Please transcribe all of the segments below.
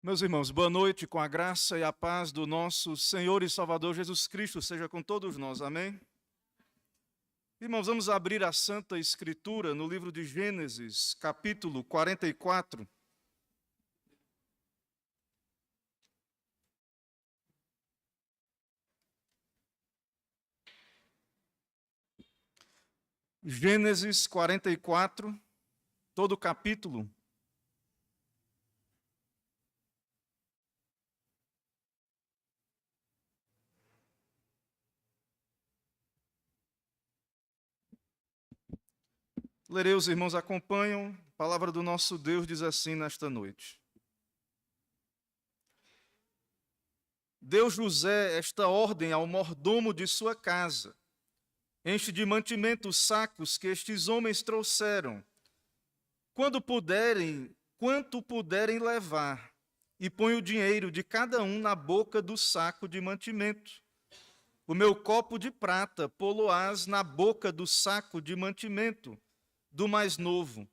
Meus irmãos, boa noite, com a graça e a paz do nosso Senhor e Salvador Jesus Cristo, seja com todos nós, amém? Irmãos, vamos abrir a Santa Escritura no livro de Gênesis, capítulo 44. Gênesis 44, todo o capítulo. Lerei, os irmãos acompanham. A palavra do nosso Deus diz assim nesta noite. Deu José esta ordem ao mordomo de sua casa: enche de mantimento os sacos que estes homens trouxeram, quanto puderem levar, e põe o dinheiro de cada um na boca do saco de mantimento. O meu copo de prata poloás na boca do saco de mantimento do mais novo,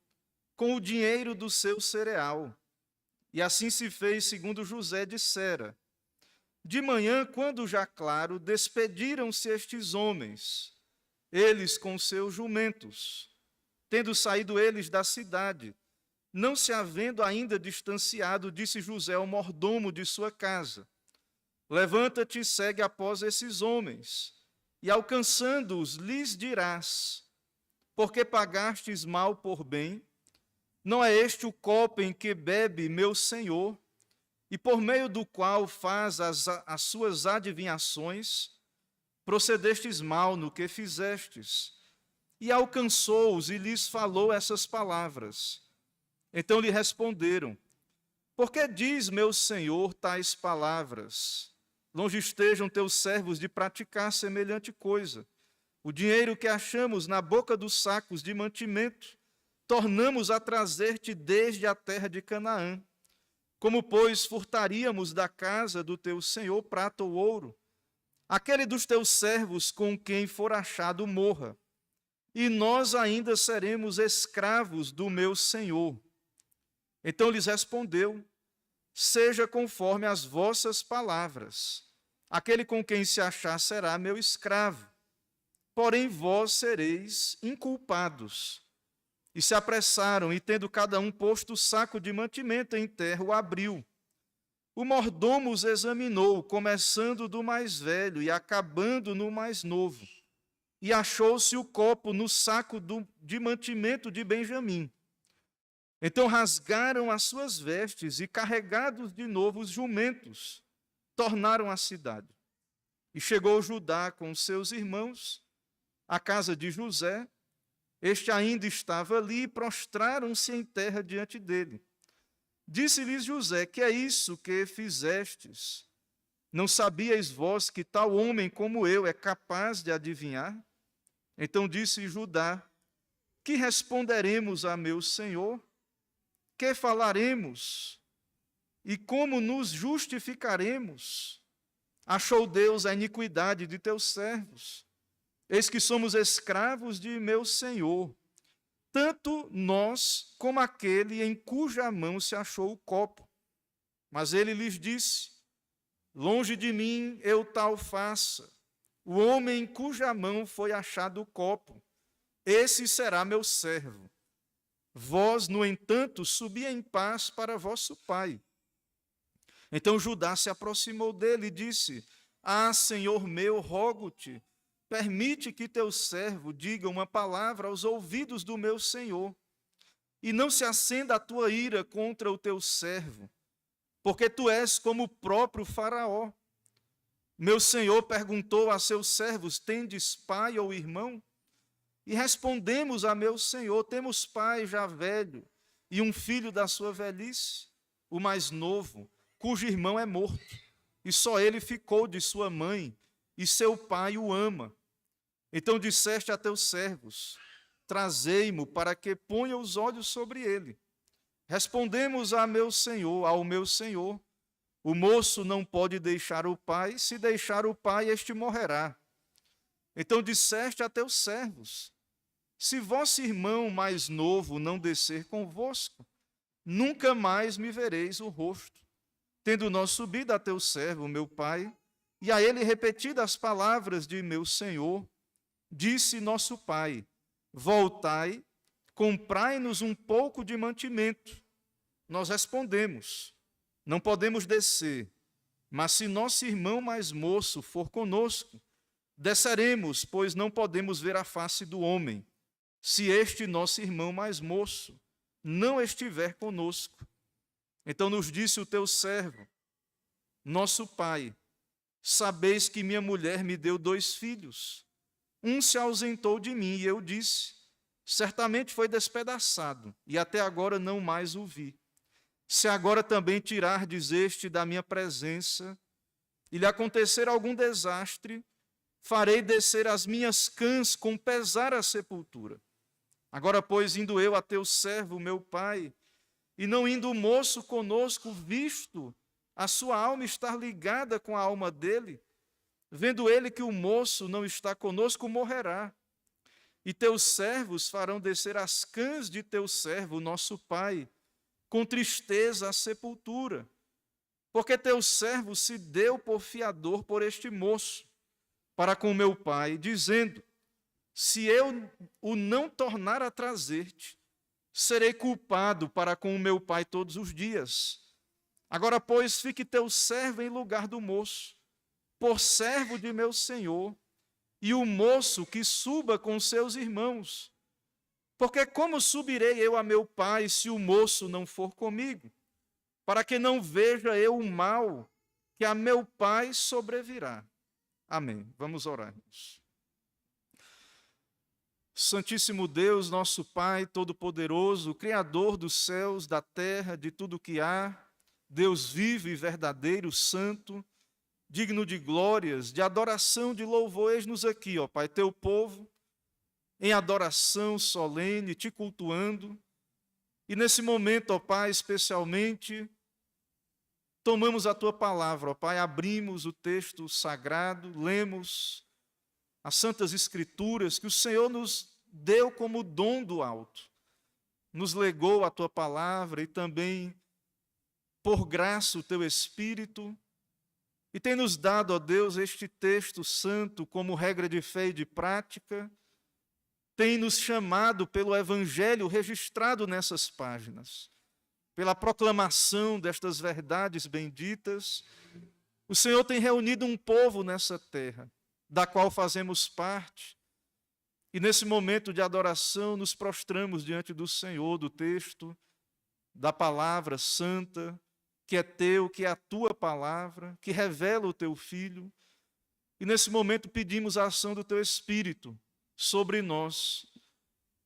com o dinheiro do seu cereal. E assim se fez segundo José dissera. De manhã, quando já claro, despediram-se estes homens, eles com seus jumentos, tendo saído eles da cidade. Não se havendo ainda distanciado, disse José ao mordomo de sua casa: levanta-te e segue após esses homens, e alcançando-os, lhes dirás: porque pagastes mal por bem? Não é este o copo em que bebe meu senhor, e por meio do qual faz as suas adivinhações? Procedestes mal no que fizestes. E alcançou-os e lhes falou essas palavras. Então lhe responderam: por que diz meu senhor tais palavras? Longe estejam teus servos de praticar semelhante coisa. O dinheiro que achamos na boca dos sacos de mantimento, tornamos a trazer-te desde a terra de Canaã. Como, pois, furtaríamos da casa do teu senhor prata ou ouro? Aquele dos teus servos com quem for achado morra, e nós ainda seremos escravos do meu senhor. Então lhes respondeu: seja conforme as vossas palavras. Aquele com quem se achar será meu escravo. Porém vós sereis inculpados. E se apressaram, e tendo cada um posto o saco de mantimento em terra, o abriu. O mordomo os examinou, começando do mais velho e acabando no mais novo. E achou-se o copo no saco de mantimento de Benjamim. Então rasgaram as suas vestes e, carregados de novo os jumentos, tornaram à cidade. E chegou Judá com seus irmãos à casa de José. Este ainda estava ali e prostraram-se em terra diante dele. Disse-lhes José: que é isso que fizestes? Não sabíeis vós que tal homem como eu é capaz de adivinhar? Então disse Judá: que responderemos a meu senhor? Que falaremos? E como nos justificaremos? Achou Deus a iniquidade de teus servos. Eis que somos escravos de meu senhor, tanto nós como aquele em cuja mão se achou o copo. Mas ele lhes disse: longe de mim eu tal faça. O homem em cuja mão foi achado o copo, esse será meu servo. Vós, no entanto, subi em paz para vosso pai. Então Judá se aproximou dele e disse: ah, Senhor meu, rogo-te, permite que teu servo diga uma palavra aos ouvidos do meu senhor, e não se acenda a tua ira contra o teu servo, porque tu és como o próprio Faraó. Meu senhor perguntou a seus servos: tendes pai ou irmão? E respondemos a meu senhor: temos pai já velho, e um filho da sua velhice, o mais novo, cujo irmão é morto, e só ele ficou de sua mãe, e seu pai o ama. Então disseste a teus servos: trazei-mo para que ponha os olhos sobre ele. Respondemos ao meu senhor: o moço não pode deixar o pai, se deixar o pai, este morrerá. Então disseste a teus servos: se vosso irmão mais novo não descer convosco, nunca mais me vereis o rosto. Tendo nós subido a teu servo, meu pai, e a ele repetidas as palavras de meu senhor, disse nosso pai: voltai, comprai-nos um pouco de mantimento. Nós respondemos: não podemos descer, mas se nosso irmão mais moço for conosco, desceremos, pois não podemos ver a face do homem, se este nosso irmão mais moço não estiver conosco. Então nos disse o teu servo, nosso pai: sabeis que minha mulher me deu 2 filhos. Um se ausentou de mim, e eu disse: certamente foi despedaçado, e até agora não mais o vi. Se agora também tirardes este da minha presença, e lhe acontecer algum desastre, farei descer as minhas cãs com pesar à sepultura. Agora, pois, indo eu a teu servo, meu pai, e não indo o moço conosco, visto a sua alma estar ligada com a alma dele, vendo ele que o moço não está conosco, morrerá. E teus servos farão descer as cãs de teu servo, nosso pai, com tristeza à sepultura, porque teu servo se deu por fiador por este moço, para com meu pai, dizendo: se eu o não tornar a trazer-te, serei culpado para com o meu pai todos os dias. Agora, pois, fique teu servo em lugar do moço, por servo de meu senhor, e o moço que suba com seus irmãos. Porque como subirei eu a meu pai se o moço não for comigo? Para que não veja eu o mal que a meu pai sobrevirá. Amém. Vamos orar. Santíssimo Deus, nosso Pai Todo-Poderoso, Criador dos céus, da terra, de tudo que há, Deus vivo e verdadeiro, santo, digno de glórias, de adoração, de louvor, eis-nos aqui, ó Pai, teu povo, em adoração solene, te cultuando, e nesse momento, ó Pai, especialmente, tomamos a tua palavra, ó Pai, abrimos o texto sagrado, lemos as santas escrituras que o Senhor nos deu como dom do alto, nos legou a tua palavra e também, por graça, o teu Espírito, e tem nos dado, ó Deus, este texto santo como regra de fé e de prática, tem nos chamado pelo Evangelho registrado nessas páginas, pela proclamação destas verdades benditas. O Senhor tem reunido um povo nessa terra, da qual fazemos parte, e nesse momento de adoração nos prostramos diante do Senhor, do texto, da palavra santa, que é teu, que é a tua palavra, que revela o teu Filho, e nesse momento pedimos a ação do teu Espírito sobre nós.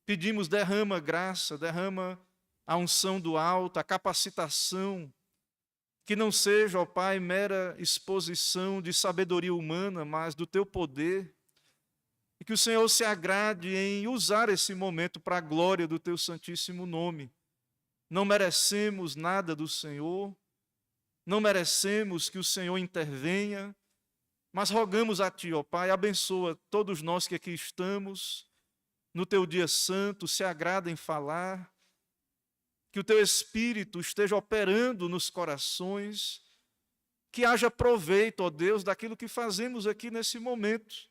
Pedimos, derrama graça, derrama a unção do alto, a capacitação, que não seja, ó Pai, mera exposição de sabedoria humana, mas do teu poder, e que o Senhor se agrade em usar esse momento para a glória do teu santíssimo nome. Não merecemos nada do Senhor, não merecemos que o Senhor intervenha, mas rogamos a Ti, ó Pai, abençoa todos nós que aqui estamos, no Teu dia santo, se agrada em falar, que o Teu Espírito esteja operando nos corações, que haja proveito, ó Deus, daquilo que fazemos aqui nesse momento,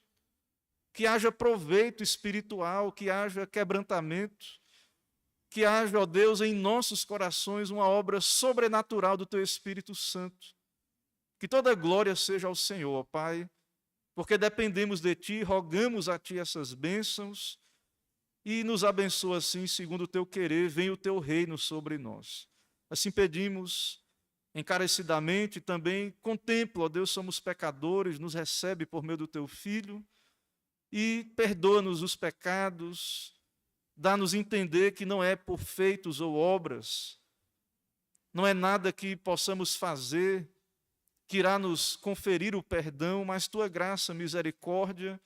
que haja proveito espiritual, que haja quebrantamento, que haja, ó Deus, em nossos corações uma obra sobrenatural do Teu Espírito Santo. Que toda glória seja ao Senhor, ó Pai, porque dependemos de Ti, rogamos a Ti essas bênçãos, e nos abençoa assim, segundo o Teu querer, venha o Teu reino sobre nós. Assim pedimos encarecidamente, também contempla, ó Deus, somos pecadores, nos recebe por meio do Teu Filho, e perdoa-nos os pecados, dá-nos entender que não é por feitos ou obras, não é nada que possamos fazer, que irá nos conferir o perdão, mas Tua graça, misericórdia,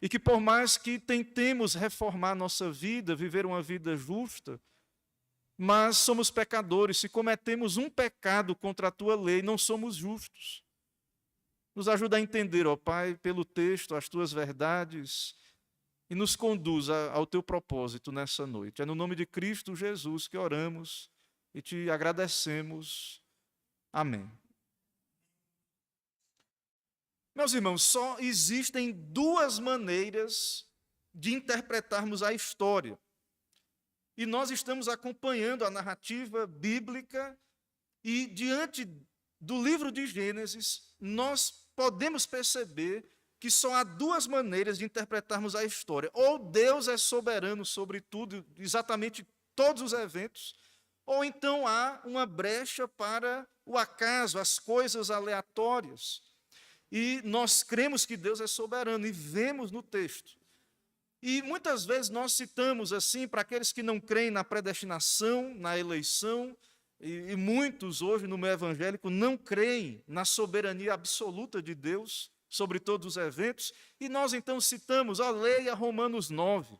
e que por mais que tentemos reformar nossa vida, viver uma vida justa, mas somos pecadores, se cometemos um pecado contra a Tua lei, não somos justos. Nos ajuda a entender, ó Pai, pelo texto, as Tuas verdades, e nos conduza ao Teu propósito nessa noite. É no nome de Cristo Jesus que oramos e Te agradecemos. Amém. Meus irmãos, só existem duas maneiras de interpretarmos a história. E nós estamos acompanhando a narrativa bíblica e, diante do livro de Gênesis, nós podemos perceber que só há duas maneiras de interpretarmos a história. Ou Deus é soberano sobre tudo, exatamente todos os eventos, ou então há uma brecha para o acaso, as coisas aleatórias. E nós cremos que Deus é soberano e vemos no texto. E muitas vezes nós citamos assim, para aqueles que não creem na predestinação, na eleição, e muitos hoje no meio evangélico não creem na soberania absoluta de Deus sobre todos os eventos, e nós então citamos, leia Romanos 9,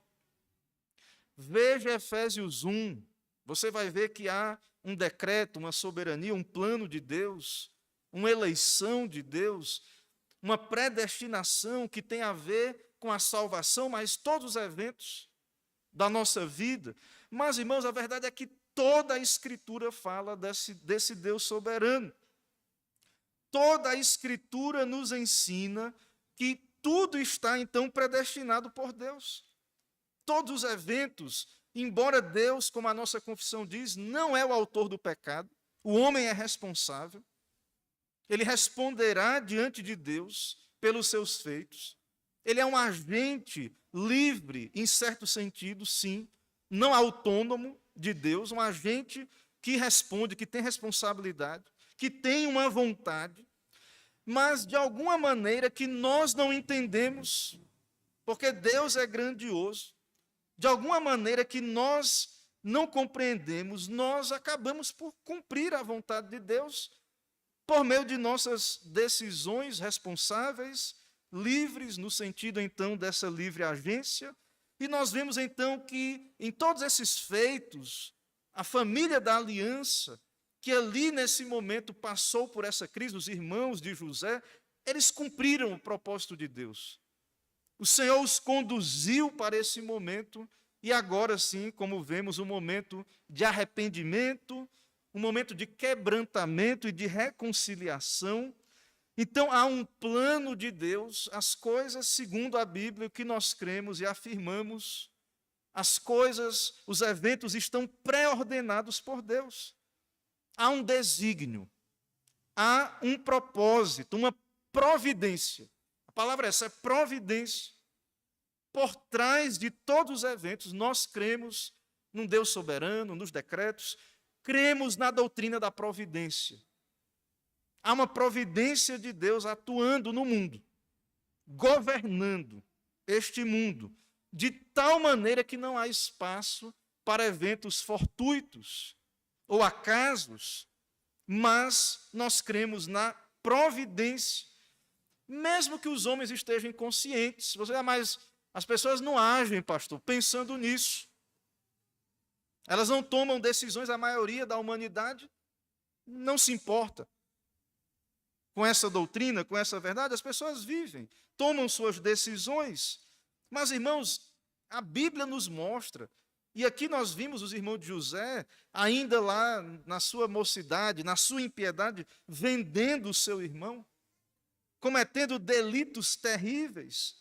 veja Efésios 1, você vai ver que há um decreto, uma soberania, um plano de Deus, uma eleição de Deus, uma predestinação que tem a ver com a salvação, mas todos os eventos da nossa vida. Mas, irmãos, a verdade é que toda a Escritura fala desse Deus soberano. Toda a Escritura nos ensina que tudo está, então, predestinado por Deus. Todos os eventos, embora Deus, como a nossa confissão diz, não é o autor do pecado, o homem é responsável, ele responderá diante de Deus pelos seus feitos. Ele é um agente livre, em certo sentido, sim, não autônomo de Deus, um agente que responde, que tem responsabilidade, que tem uma vontade, mas de alguma maneira que nós não entendemos, porque Deus é grandioso, de alguma maneira que nós não compreendemos, nós acabamos por cumprir a vontade de Deus, por meio de nossas decisões responsáveis, livres, no sentido, então, dessa livre agência. E nós vemos, então, que em todos esses feitos, a família da aliança, que ali nesse momento passou por essa crise, os irmãos de José, eles cumpriram o propósito de Deus. O Senhor os conduziu para esse momento, e agora sim, como vemos, um momento de arrependimento, um momento de quebrantamento e de reconciliação. Então, há um plano de Deus, as coisas segundo a Bíblia, o que nós cremos e afirmamos, as coisas, os eventos estão pré-ordenados por Deus. Há um desígnio, há um propósito, uma providência. A palavra essa é providência. Por trás de todos os eventos, nós cremos num Deus soberano, nos decretos, cremos na doutrina da providência. Há uma providência de Deus atuando no mundo, governando este mundo, de tal maneira que não há espaço para eventos fortuitos ou acasos, mas nós cremos na providência, mesmo que os homens estejam inconscientes. Mas as pessoas não agem, pastor, pensando nisso. Elas não tomam decisões, a maioria da humanidade não se importa com essa doutrina, com essa verdade. As pessoas vivem, tomam suas decisões. Mas, irmãos, a Bíblia nos mostra, e aqui nós vimos os irmãos de José, ainda lá na sua mocidade, na sua impiedade, vendendo o seu irmão, cometendo delitos terríveis,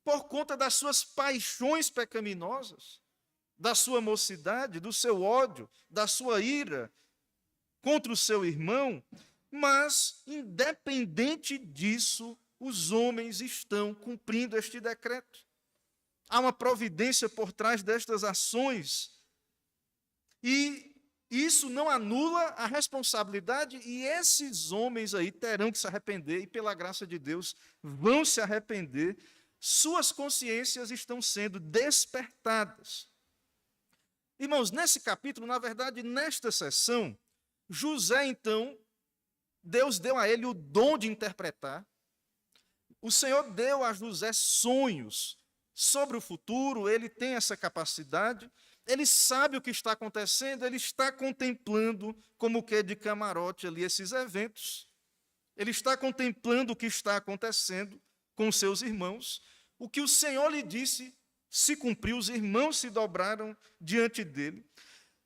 por conta das suas paixões pecaminosas, da sua mocidade, do seu ódio, da sua ira contra o seu irmão. Mas, independente disso, os homens estão cumprindo este decreto. Há uma providência por trás destas ações. E isso não anula a responsabilidade, e esses homens aí terão que se arrepender, e pela graça de Deus vão se arrepender. Suas consciências estão sendo despertadas. Irmãos, nesse capítulo, na verdade, nesta sessão, José, então, Deus deu a ele o dom de interpretar. O Senhor deu a José sonhos sobre o futuro, ele tem essa capacidade, ele sabe o que está acontecendo, ele está contemplando como que de camarote ali esses eventos, ele está contemplando o que está acontecendo com seus irmãos. O que o Senhor lhe disse se cumpriu, os irmãos se dobraram diante dele.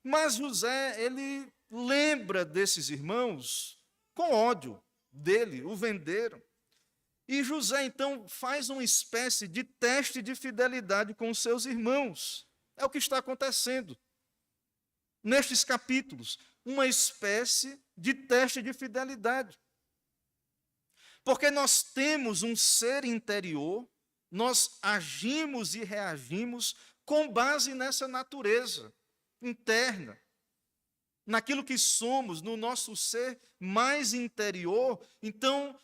Mas José, ele lembra desses irmãos com ódio dele, o venderam. E José, então, faz uma espécie de teste de fidelidade com os seus irmãos. É o que está acontecendo nestes capítulos, uma espécie de teste de fidelidade. Porque nós temos um ser interior, nós agimos e reagimos com base nessa natureza interna, naquilo que somos, no nosso ser mais interior. Então,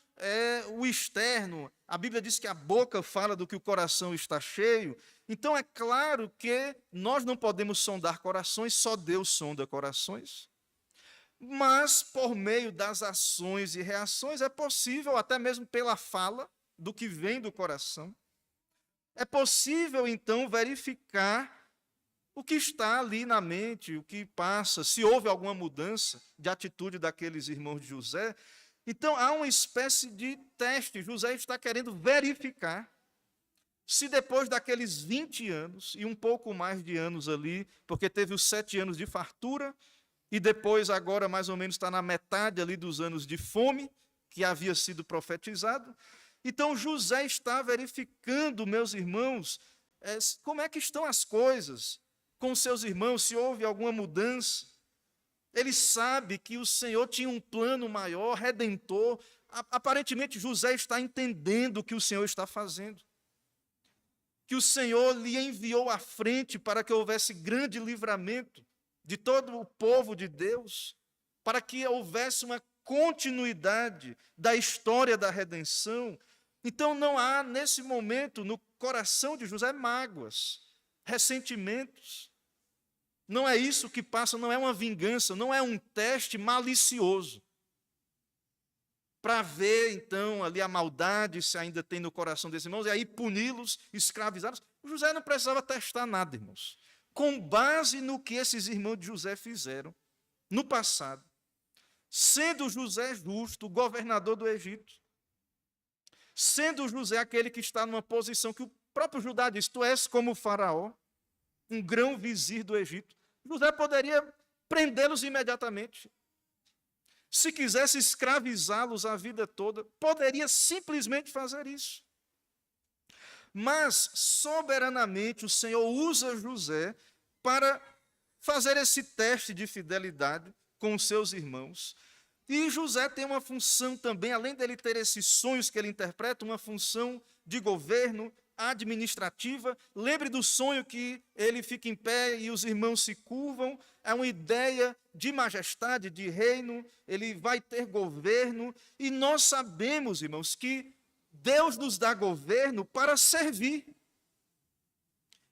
o externo, a Bíblia diz que a boca fala do que o coração está cheio. Então, é claro que nós não podemos sondar corações, só Deus sonda corações. Mas, por meio das ações e reações, é possível, até mesmo pela fala do que vem do coração, é possível, então, verificar o que está ali na mente, o que passa, se houve alguma mudança de atitude daqueles irmãos de José. Então, há uma espécie de teste. José está querendo verificar se depois daqueles 20 anos, e um pouco mais de anos ali, porque teve os 7 anos de fartura, e depois agora mais ou menos está na metade ali dos anos de fome, que havia sido profetizado. Então, José está verificando, meus irmãos, como é que estão as coisas com seus irmãos, se houve alguma mudança. Ele sabe que o Senhor tinha um plano maior, redentor. Aparentemente, José está entendendo o que o Senhor está fazendo. Que o Senhor lhe enviou à frente para que houvesse grande livramento de todo o povo de Deus, para que houvesse uma continuidade da história da redenção. Então, não há, nesse momento, no coração de José, mágoas, ressentimentos. Não é isso que passa, não é uma vingança, não é um teste malicioso para ver, então, ali a maldade, se ainda tem no coração desses irmãos, e aí puni-los, escravizá-los. José não precisava testar nada, irmãos. Com base no que esses irmãos de José fizeram no passado, sendo José justo, o governador do Egito, sendo José aquele que está numa posição que o próprio Judá diz: tu és como o faraó, um grão-vizir do Egito. José poderia prendê-los imediatamente. Se quisesse escravizá-los a vida toda, poderia simplesmente fazer isso. Mas, soberanamente, o Senhor usa José para fazer esse teste de fidelidade com os seus irmãos. E José tem uma função também, além dele ter esses sonhos que ele interpreta, uma função de governo, administrativa. Lembre do sonho que ele fica em pé e os irmãos se curvam. É uma ideia de majestade, de reino. Ele vai ter governo. E nós sabemos, irmãos, que Deus nos dá governo para servir.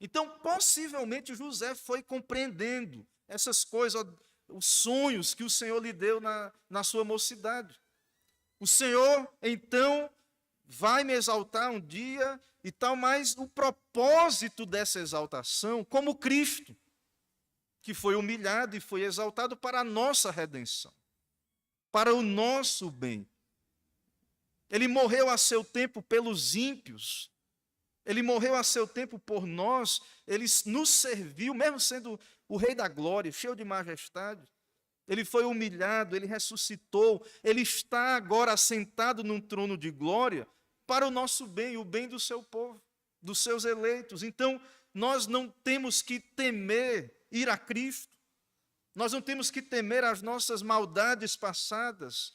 Então, possivelmente, José foi compreendendo essas coisas, os sonhos que o Senhor lhe deu na sua mocidade. O Senhor, então, vai me exaltar um dia e tal, mas o propósito dessa exaltação, como Cristo, que foi humilhado e foi exaltado para a nossa redenção, para o nosso bem. Ele morreu a seu tempo pelos ímpios, ele morreu a seu tempo por nós, ele nos serviu, mesmo sendo o Rei da Glória, cheio de majestade. Ele foi humilhado, ele ressuscitou, ele está agora assentado num trono de glória para o nosso bem, o bem do seu povo, dos seus eleitos. Então, nós não temos que temer ir a Cristo, nós não temos que temer as nossas maldades passadas.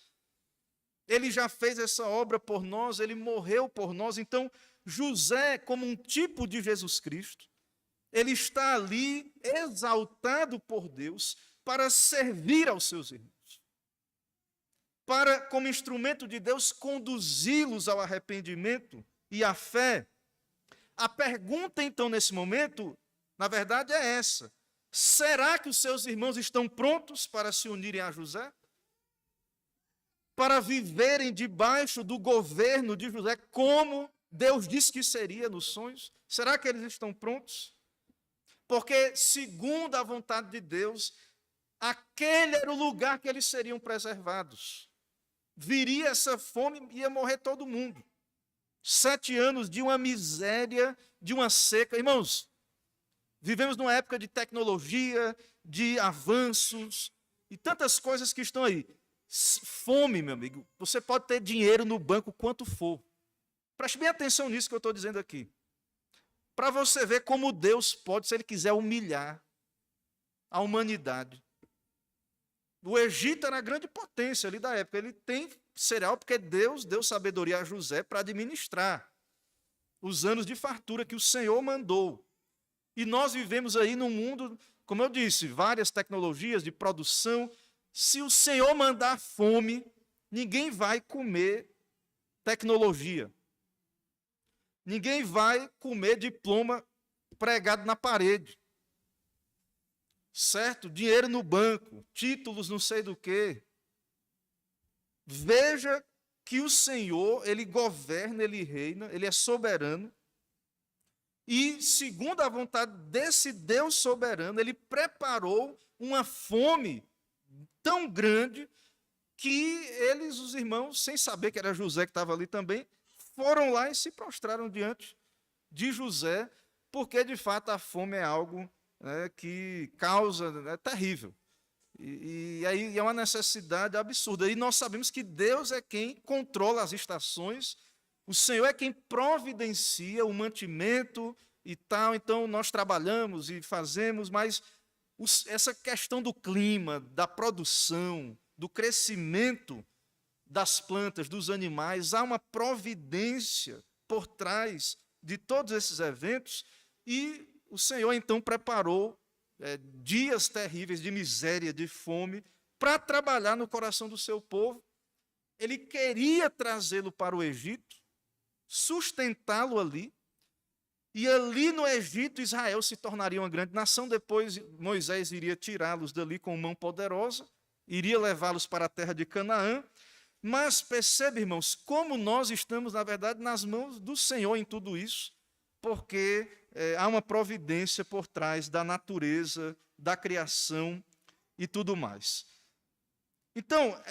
Ele já fez essa obra por nós, ele morreu por nós. Então, José, como um tipo de Jesus Cristo, ele está ali exaltado por Deus para servir aos seus irmãos, para, como instrumento de Deus, conduzi-los ao arrependimento e à fé. A pergunta, então, nesse momento, na verdade, é essa: será que os seus irmãos estão prontos para se unirem a José? Para viverem debaixo do governo de José, como Deus disse que seria nos sonhos? Será que eles estão prontos? Porque, segundo a vontade de Deus, aquele era o lugar que eles seriam preservados. Viria essa fome e ia morrer todo mundo. 7 anos de uma miséria, de uma seca. Irmãos, vivemos numa época de tecnologia, de avanços e tantas coisas que estão aí. Fome, meu amigo. Você pode ter dinheiro no banco quanto for. Preste bem atenção nisso que eu estou dizendo aqui. Para você ver como Deus pode, se Ele quiser, humilhar a humanidade. O Egito era a grande potência ali da época. Ele tem cereal porque Deus deu sabedoria a José para administrar os anos de fartura que o Senhor mandou. E nós vivemos aí num mundo, como eu disse, várias tecnologias de produção. Se o Senhor mandar fome, ninguém vai comer tecnologia. Ninguém vai comer diploma pregado na parede. Certo? Dinheiro no banco, títulos não sei do quê. Veja que o Senhor, Ele governa, Ele reina, Ele é soberano. E, segundo a vontade desse Deus soberano, Ele preparou uma fome tão grande que eles, os irmãos, sem saber que era José que estava ali também, foram lá e se prostraram diante de José, porque, de fato, a fome é algo que causa, é terrível. E aí é uma necessidade absurda. E nós sabemos que Deus é quem controla as estações, o Senhor é quem providencia o mantimento e tal. Então nós trabalhamos e fazemos, mas essa questão do clima, da produção, do crescimento das plantas, dos animais, há uma providência por trás de todos esses eventos, e o Senhor então preparou dias terríveis de miséria, de fome, para trabalhar no coração do seu povo. Ele queria trazê-lo para o Egito, sustentá-lo ali, e ali no Egito Israel se tornaria uma grande nação. Depois Moisés iria tirá-los dali com mão poderosa, iria levá-los para a terra de Canaã. Mas percebe, irmãos, como nós estamos, na verdade, nas mãos do Senhor em tudo isso, porque há uma providência por trás da natureza, da criação e tudo mais. Então,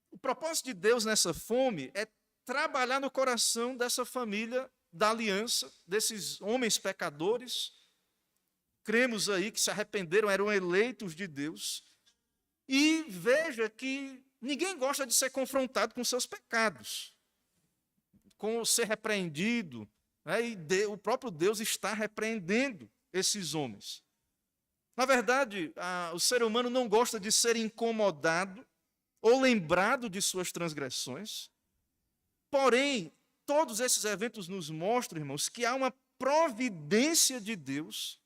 o propósito de Deus nessa fome é trabalhar no coração dessa família da aliança, desses homens pecadores. Cremos aí que se arrependeram, eram eleitos de Deus. E veja que ninguém gosta de ser confrontado com seus pecados, com ser repreendido, e o próprio Deus está repreendendo esses homens. Na verdade, o ser humano não gosta de ser incomodado ou lembrado de suas transgressões. Porém, todos esses eventos nos mostram, irmãos, que há uma providência de Deus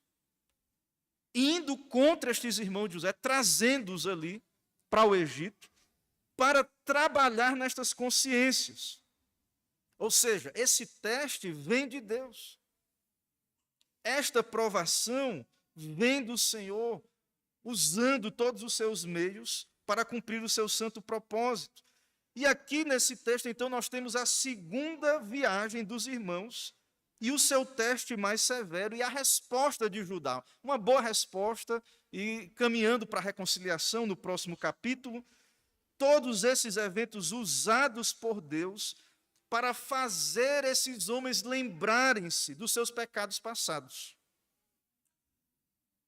indo contra estes irmãos de José, trazendo-os ali para o Egito, para trabalhar nestas consciências. Ou seja, esse teste vem de Deus. Esta provação vem do Senhor, usando todos os seus meios para cumprir o seu santo propósito. E aqui nesse texto, então, nós temos a segunda viagem dos irmãos e o seu teste mais severo e a resposta de Judá. Uma boa resposta, e caminhando para a reconciliação no próximo capítulo. Todos esses eventos usados por Deus para fazer esses homens lembrarem-se dos seus pecados passados.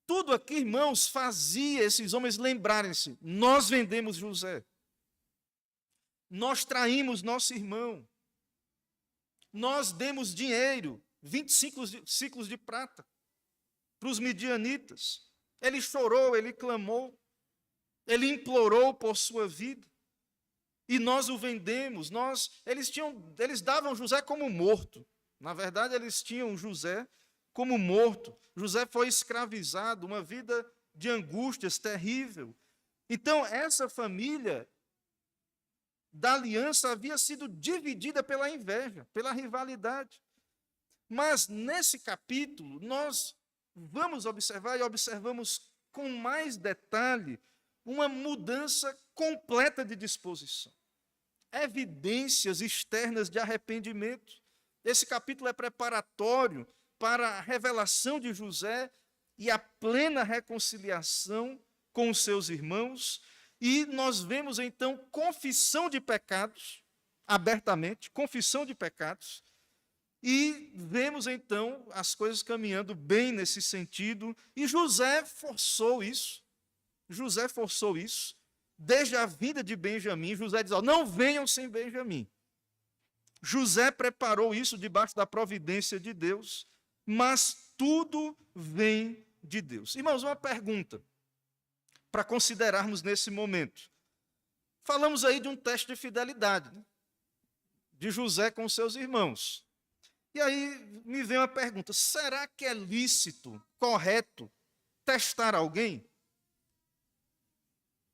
Tudo aqui, irmãos, fazia esses homens lembrarem-se. Nós vendemos José. Nós traímos nosso irmão. Nós demos dinheiro, 25 ciclos de prata, para os midianitas. Ele chorou, ele clamou, ele implorou por sua vida. E nós o vendemos. Eles davam José como morto. Na verdade, eles tinham José como morto. José foi escravizado, uma vida de angústias terrível. Então, essa família da aliança havia sido dividida pela inveja, pela rivalidade. Mas, nesse capítulo, nós vamos observar e observamos com mais detalhe uma mudança completa de disposição. Evidências externas de arrependimento. Esse capítulo é preparatório para a revelação de José e a plena reconciliação com os seus irmãos. E nós vemos, então, confissão de pecados, abertamente, confissão de pecados. E vemos, então, as coisas caminhando bem nesse sentido. E José forçou isso. desde a vinda de Benjamim, José diz: não venham sem Benjamim. José preparou isso debaixo da providência de Deus, mas tudo vem de Deus. Irmãos, uma pergunta para considerarmos nesse momento. Falamos aí de um teste de fidelidade, né? De José com seus irmãos. E aí me vem uma pergunta: será que é lícito, correto, testar alguém?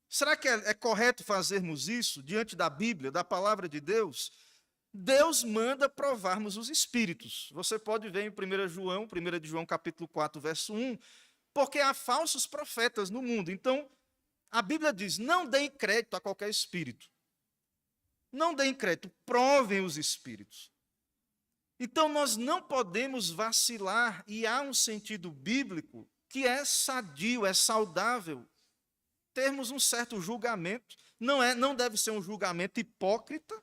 Será que é correto fazermos isso diante da Bíblia, da palavra de Deus? Deus manda provarmos os espíritos. Você pode ver em 1 de João capítulo 4, verso 1, porque há falsos profetas no mundo. Então, a Bíblia diz: não deem crédito a qualquer espírito. Não deem crédito, provem os espíritos. Então, nós não podemos vacilar, e há um sentido bíblico que é sadio, é saudável, termos um certo julgamento. Não deve ser um julgamento hipócrita,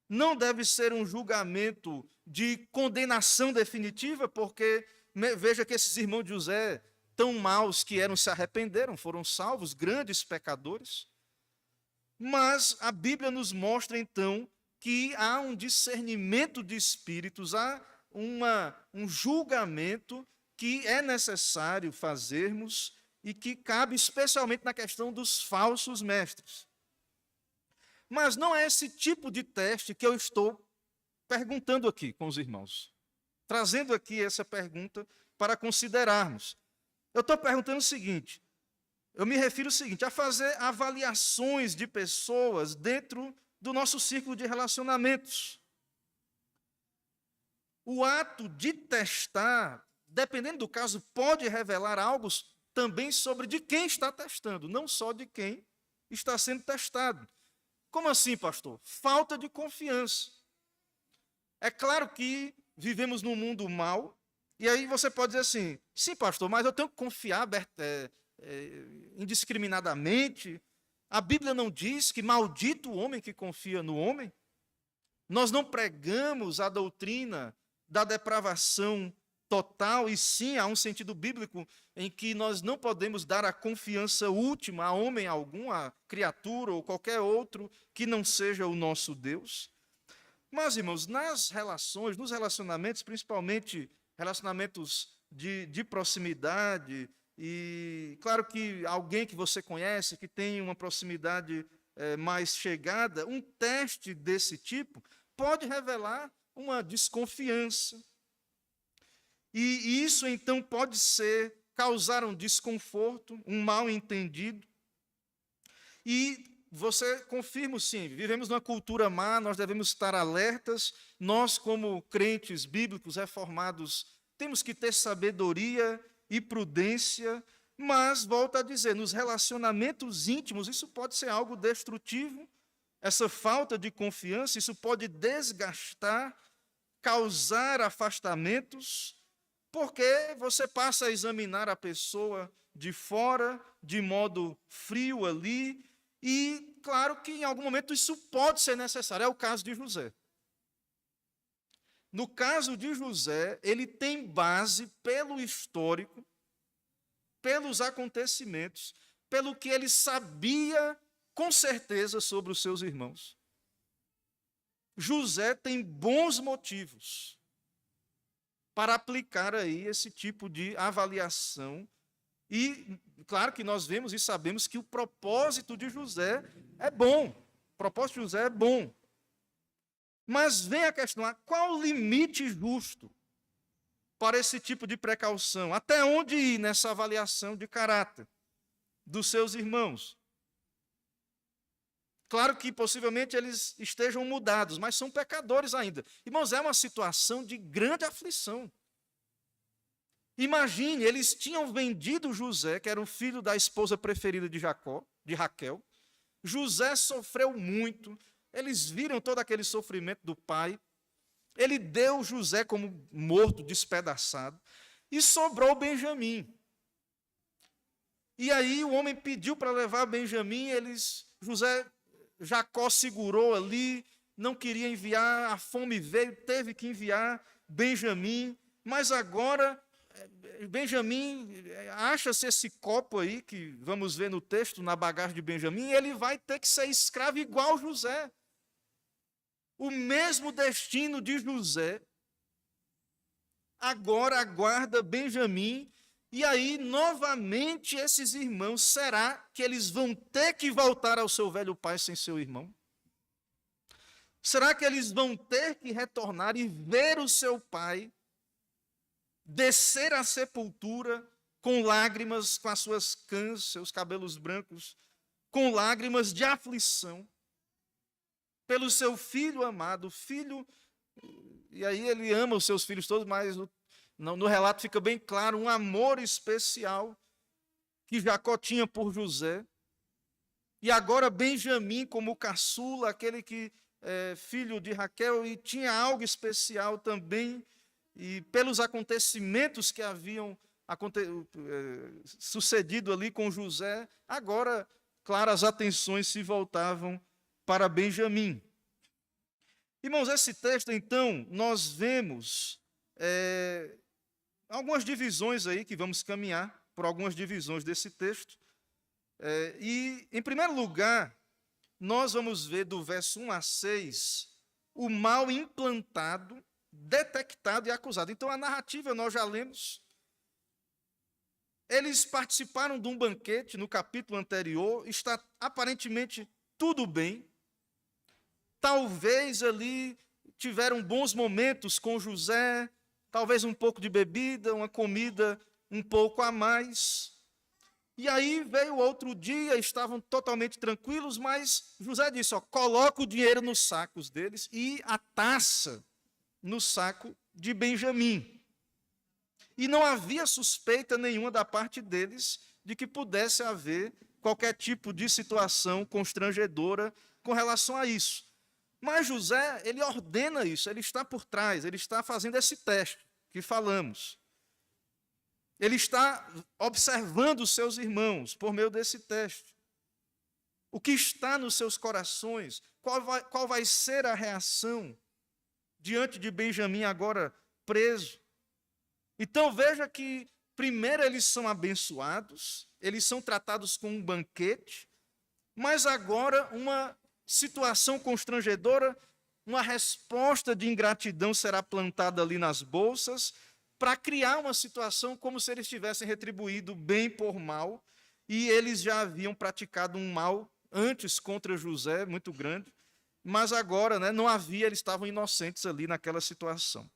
não deve ser um julgamento de condenação definitiva, porque veja que esses irmãos de José, tão maus que eram, se arrependeram, foram salvos, grandes pecadores. Mas a Bíblia nos mostra, então, que há um discernimento de espíritos, há um julgamento que é necessário fazermos e que cabe especialmente na questão dos falsos mestres. Mas não é esse tipo de teste que eu estou perguntando aqui com os irmãos, trazendo aqui essa pergunta para considerarmos. Eu estou perguntando o seguinte, eu me refiro ao seguinte, a fazer avaliações de pessoas dentro do nosso círculo de relacionamentos. O ato de testar, dependendo do caso, pode revelar algo também sobre de quem está testando, não só de quem está sendo testado. Como assim, pastor? Falta de confiança. É claro que vivemos num mundo mau, e aí você pode dizer assim: sim, pastor, mas eu tenho que confiar indiscriminadamente. A Bíblia não diz que maldito o homem que confia no homem? Nós não pregamos a doutrina da depravação total, e sim, há um sentido bíblico em que nós não podemos dar a confiança última a homem algum, a criatura ou qualquer outro que não seja o nosso Deus. Mas, irmãos, nas relações, nos relacionamentos, principalmente relacionamentos de proximidade, e claro que alguém que você conhece, que tem uma proximidade mais chegada, um teste desse tipo pode revelar uma desconfiança. E isso, então, pode causar um desconforto, um mal-entendido. E você confirma, sim, vivemos numa cultura má, nós devemos estar alertas. Nós, como crentes bíblicos reformados, temos que ter sabedoria e prudência, mas, volto a dizer, nos relacionamentos íntimos, isso pode ser algo destrutivo. Essa falta de confiança, isso pode desgastar, causar afastamentos, porque você passa a examinar a pessoa de fora, de modo frio ali, e claro que em algum momento isso pode ser necessário. É o caso de José. No caso de José, ele tem base pelo histórico, pelos acontecimentos, pelo que ele sabia com certeza sobre os seus irmãos. José tem bons motivos para aplicar aí esse tipo de avaliação. E, claro que nós vemos e sabemos que o propósito de José é bom. O propósito de José é bom. Mas vem a questão, qual o limite justo para esse tipo de precaução? Até onde ir nessa avaliação de caráter dos seus irmãos? Claro que possivelmente eles estejam mudados, mas são pecadores ainda. Irmãos, é uma situação de grande aflição. Imagine, eles tinham vendido José, que era o filho da esposa preferida de Jacó, de Raquel. José sofreu muito, eles viram todo aquele sofrimento do pai. Ele deu José como morto, despedaçado, e sobrou Benjamim. E aí o homem pediu para levar Benjamim, Jacó segurou ali, não queria enviar, a fome veio, teve que enviar Benjamim, mas agora Benjamim, acha-se esse copo aí, que vamos ver no texto, na bagagem de Benjamim, e ele vai ter que ser escravo igual José. O mesmo destino de José agora aguarda Benjamim, e aí, novamente, esses irmãos, será que eles vão ter que voltar ao seu velho pai sem seu irmão? Será que eles vão ter que retornar e ver o seu pai descer à sepultura com lágrimas, com as suas cãs, seus cabelos brancos, com lágrimas de aflição, pelo seu filho amado, filho, e aí ele ama os seus filhos todos, mas no relato fica bem claro um amor especial que Jacó tinha por José, e agora Benjamim como caçula, aquele que é filho de Raquel, e tinha algo especial também, e pelos acontecimentos que haviam sucedido ali com José, agora, claro, as atenções se voltavam para Benjamim. Irmãos, esse texto, então, nós vemos algumas divisões aí, que vamos caminhar por algumas divisões desse texto. E, em primeiro lugar, nós vamos ver do verso 1 a 6, o mal implantado, detectado e acusado. Então, a narrativa nós já lemos. Eles participaram de um banquete no capítulo anterior, está aparentemente tudo bem. Talvez ali tiveram bons momentos com José, talvez um pouco de bebida, uma comida um pouco a mais. E aí veio outro dia, estavam totalmente tranquilos, mas José disse, coloca o dinheiro nos sacos deles e a taça no saco de Benjamim. E não havia suspeita nenhuma da parte deles de que pudesse haver qualquer tipo de situação constrangedora com relação a isso. Mas José, ele ordena isso, ele está por trás, ele está fazendo esse teste que falamos. Ele está observando os seus irmãos por meio desse teste. O que está nos seus corações? Qual vai ser a reação diante de Benjamim agora preso? Então veja que primeiro eles são abençoados, eles são tratados com um banquete, mas agora uma situação constrangedora, uma resposta de ingratidão será plantada ali nas bolsas, para criar uma situação como se eles tivessem retribuído bem por mal, e eles já haviam praticado um mal antes contra José, muito grande, mas agora não havia, eles estavam inocentes ali naquela situação.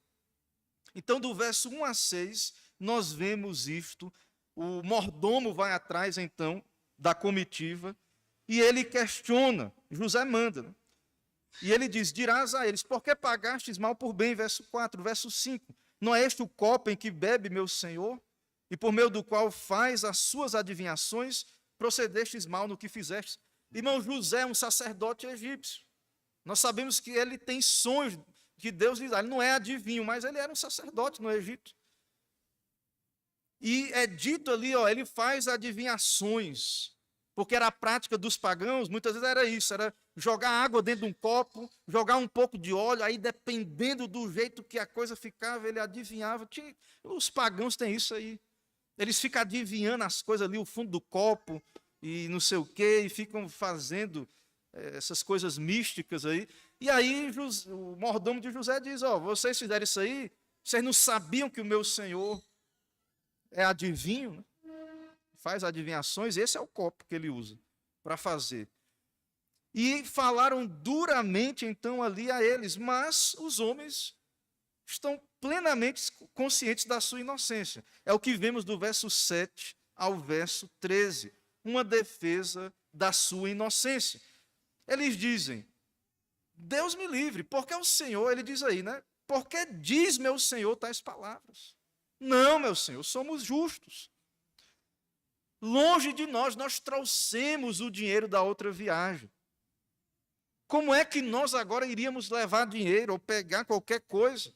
Então, do verso 1 a 6, nós vemos isto, o mordomo vai atrás, então, da comitiva, e ele questiona, José manda, e ele diz, dirás a eles, por que pagastes mal por bem? Verso 4, verso 5, não é este o copo em que bebe meu senhor, e por meio do qual faz as suas adivinhações, procedestes mal no que fizestes? Irmão, José é um sacerdote egípcio, nós sabemos que ele tem sonhos que Deus lhe dá, ele não é adivinho, mas ele era um sacerdote no Egito. E é dito ali, ele faz adivinhações, porque era a prática dos pagãos, muitas vezes era isso, era jogar água dentro de um copo, jogar um pouco de óleo, aí dependendo do jeito que a coisa ficava, ele adivinhava. Os pagãos têm isso aí, eles ficam adivinhando as coisas ali, o fundo do copo, e não sei o quê, e ficam fazendo essas coisas místicas aí. E aí o mordomo de José diz, vocês fizeram isso aí, vocês não sabiam que o meu senhor é adivinho, né? Faz adivinhações, esse é o copo que ele usa para fazer. E falaram duramente então ali a eles, mas os homens estão plenamente conscientes da sua inocência. É o que vemos do verso 7 ao verso 13, uma defesa da sua inocência. Eles dizem, Deus me livre, porque o Senhor, ele diz aí, porque diz meu Senhor tais palavras? Não, meu Senhor, somos justos. Longe de nós trouxemos o dinheiro da outra viagem. Como é que nós agora iríamos levar dinheiro ou pegar qualquer coisa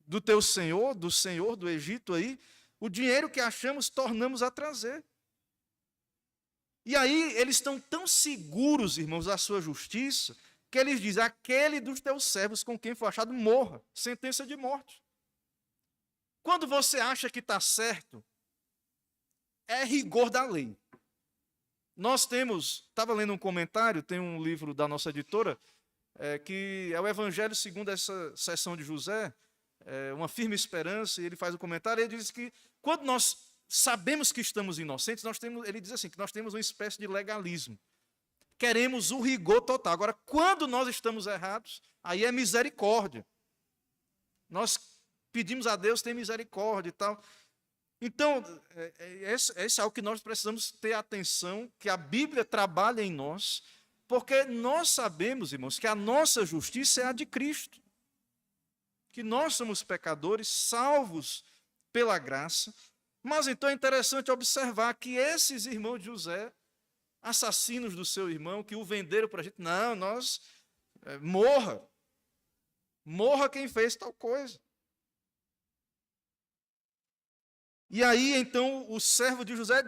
do teu Senhor, do Senhor do Egito aí? O dinheiro que achamos, tornamos a trazer. E aí eles estão tão seguros, irmãos, da sua justiça, que eles dizem, aquele dos teus servos com quem for achado morra, sentença de morte. Quando você acha que está certo, é rigor da lei. Nós temos, estava lendo um comentário, tem um livro da nossa editora, que é o Evangelho segundo essa seção de José, uma firme esperança, e ele faz um comentário, e ele diz que quando nós sabemos que estamos inocentes, ele diz assim, que nós temos uma espécie de legalismo. Queremos o rigor total. Agora, quando nós estamos errados, aí é misericórdia. Nós pedimos a Deus, tem misericórdia e tal. Então, esse é o que nós precisamos ter atenção, que a Bíblia trabalha em nós, porque nós sabemos, irmãos, que a nossa justiça é a de Cristo. Que nós somos pecadores, salvos pela graça. Mas então é interessante observar que esses irmãos de José, assassinos do seu irmão, que o venderam para a gente, não, morra quem fez tal coisa. E aí, então, o servo de José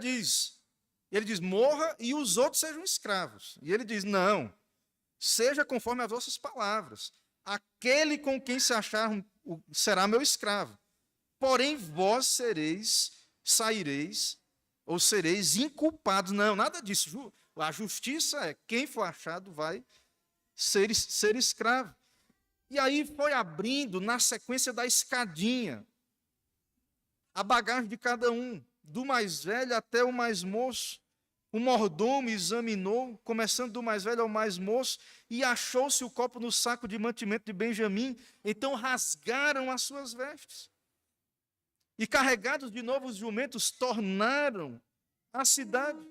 ele diz, morra e os outros sejam escravos. E ele diz, não, seja conforme as vossas palavras. Aquele com quem se achar será meu escravo. Porém, vós saireis, ou sereis inculpados. Não, nada disso. A justiça é, quem for achado vai ser escravo. E aí foi abrindo, na sequência da escadinha, a bagagem de cada um, do mais velho até o mais moço. O mordomo examinou, começando do mais velho ao mais moço, e achou-se o copo no saco de mantimento de Benjamim. Então rasgaram as suas vestes. E carregados de novo os jumentos, tornaram a cidade.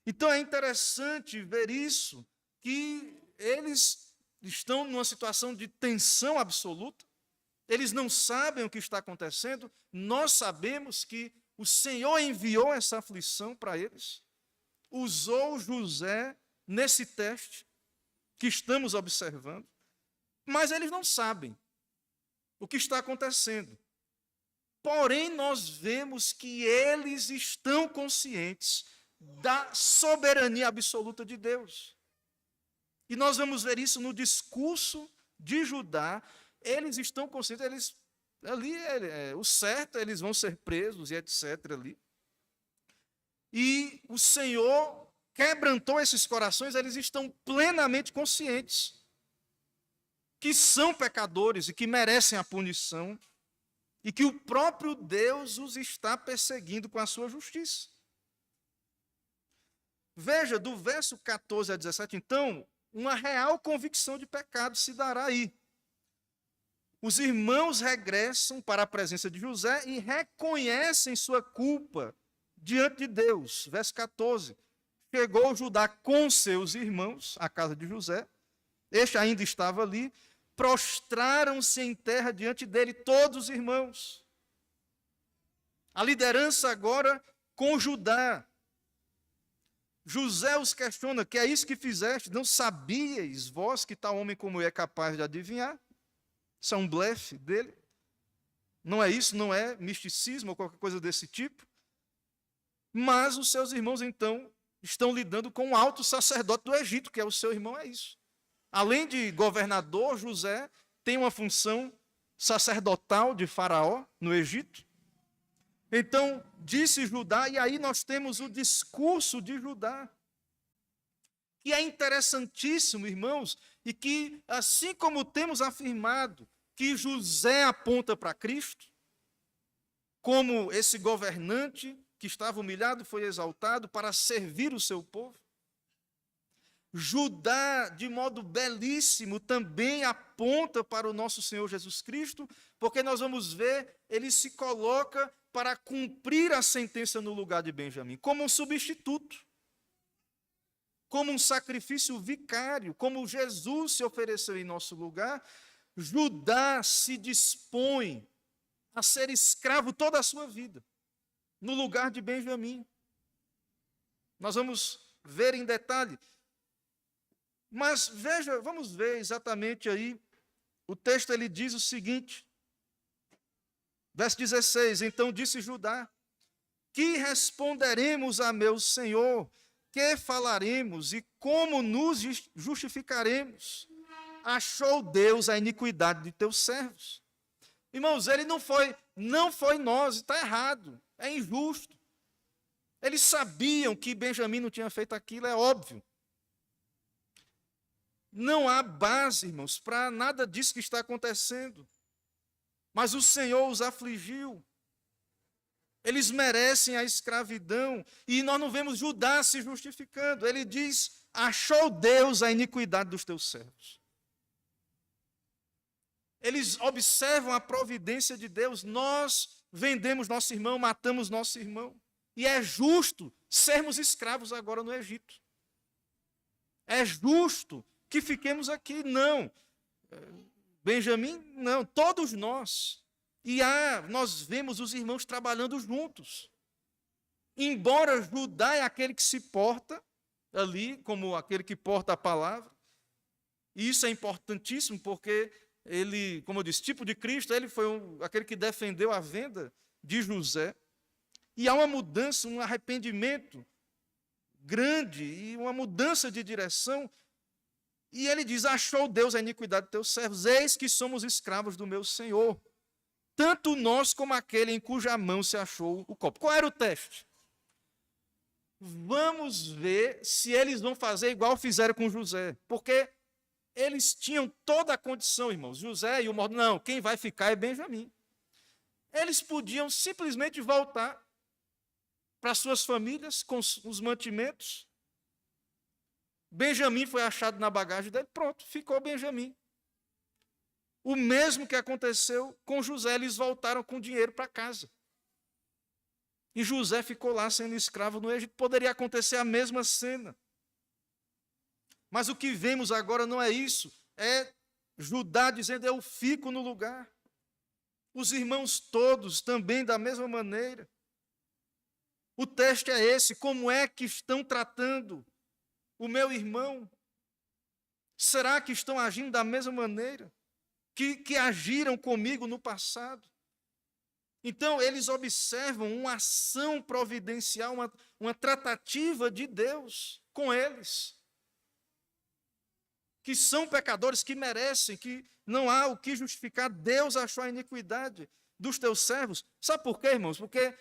Então é interessante ver isso, que eles estão numa situação de tensão absoluta. Eles não sabem o que está acontecendo. Nós sabemos que o Senhor enviou essa aflição para eles. Usou José nesse teste que estamos observando. Mas eles não sabem o que está acontecendo. Porém, nós vemos que eles estão conscientes da soberania absoluta de Deus. E nós vamos ver isso no discurso de Judá. Eles estão conscientes, o certo, eles vão ser presos e etc. ali. E o Senhor quebrantou esses corações, eles estão plenamente conscientes que são pecadores e que merecem a punição e que o próprio Deus os está perseguindo com a sua justiça. Veja, do verso 14 a 17, então, uma real convicção de pecado se dará aí. Os irmãos regressam para a presença de José e reconhecem sua culpa diante de Deus. Verso 14. Chegou Judá com seus irmãos à casa de José. Este ainda estava ali. Prostraram-se em terra diante dele todos os irmãos. A liderança agora com Judá. José os questiona, que é isso que fizeste? Não sabíeis vós que tal homem como eu é capaz de adivinhar? Isso é um blefe dele? Não é isso, não é misticismo ou qualquer coisa desse tipo? Mas os seus irmãos, então, estão lidando com o alto sacerdote do Egito, que é o seu irmão, é isso. Além de governador, José tem uma função sacerdotal de Faraó no Egito. Então, disse Judá, e aí nós temos o discurso de Judá. E é interessantíssimo, irmãos, e que, assim como temos afirmado que José aponta para Cristo, como esse governante que estava humilhado foi exaltado para servir o seu povo, Judá, de modo belíssimo, também aponta para o nosso Senhor Jesus Cristo, porque nós vamos ver, ele se coloca para cumprir a sentença no lugar de Benjamim, como um substituto, como um sacrifício vicário, como Jesus se ofereceu em nosso lugar. Judá se dispõe a ser escravo toda a sua vida, no lugar de Benjamim. Nós vamos ver em detalhe. Mas veja, vamos ver exatamente aí, o texto ele diz o seguinte, verso 16, então disse Judá, que responderemos a meu Senhor, que falaremos e como nos justificaremos? Achou Deus a iniquidade de teus servos. Irmãos, ele não foi nós, está errado, é injusto. Eles sabiam que Benjamim não tinha feito aquilo, é óbvio. Não há base, irmãos, para nada disso que está acontecendo. Mas o Senhor os afligiu. Eles merecem a escravidão. E nós não vemos Judá se justificando. Ele diz: achou Deus a iniquidade dos teus servos. Eles observam a providência de Deus. Nós vendemos nosso irmão, matamos nosso irmão. E é justo sermos escravos agora no Egito. É justo que fiquemos aqui. Não. Benjamim, não. Todos nós. E nós vemos os irmãos trabalhando juntos. Embora Judá é aquele que se porta ali, como aquele que porta a palavra. E isso é importantíssimo, porque ele, como eu disse, tipo de Cristo, ele foi aquele que defendeu a venda de José. E há uma mudança, um arrependimento grande e uma mudança de direção. E ele diz: achou Deus a iniquidade de teus servos, eis que somos escravos do meu Senhor. Tanto nós como aquele em cuja mão se achou o copo. Qual era o teste? Vamos ver se eles vão fazer igual fizeram com José. Porque eles tinham toda a condição, irmãos. José e o mordomo, não, quem vai ficar é Benjamim. Eles podiam simplesmente voltar para suas famílias com os mantimentos. Benjamim foi achado na bagagem dele, pronto, ficou Benjamim. O mesmo que aconteceu com José, eles voltaram com dinheiro para casa. E José ficou lá sendo escravo no Egito. Poderia acontecer a mesma cena. Mas o que vemos agora não é isso. É Judá dizendo: eu fico no lugar. Os irmãos todos também da mesma maneira. O teste é esse: como é que estão tratando o meu irmão? Será que estão agindo da mesma maneira que agiram comigo no passado? Então, eles observam uma ação providencial, uma tratativa de Deus com eles, que são pecadores, que merecem, que não há o que justificar. Deus achou a iniquidade dos teus servos. Sabe por quê, irmãos? Porque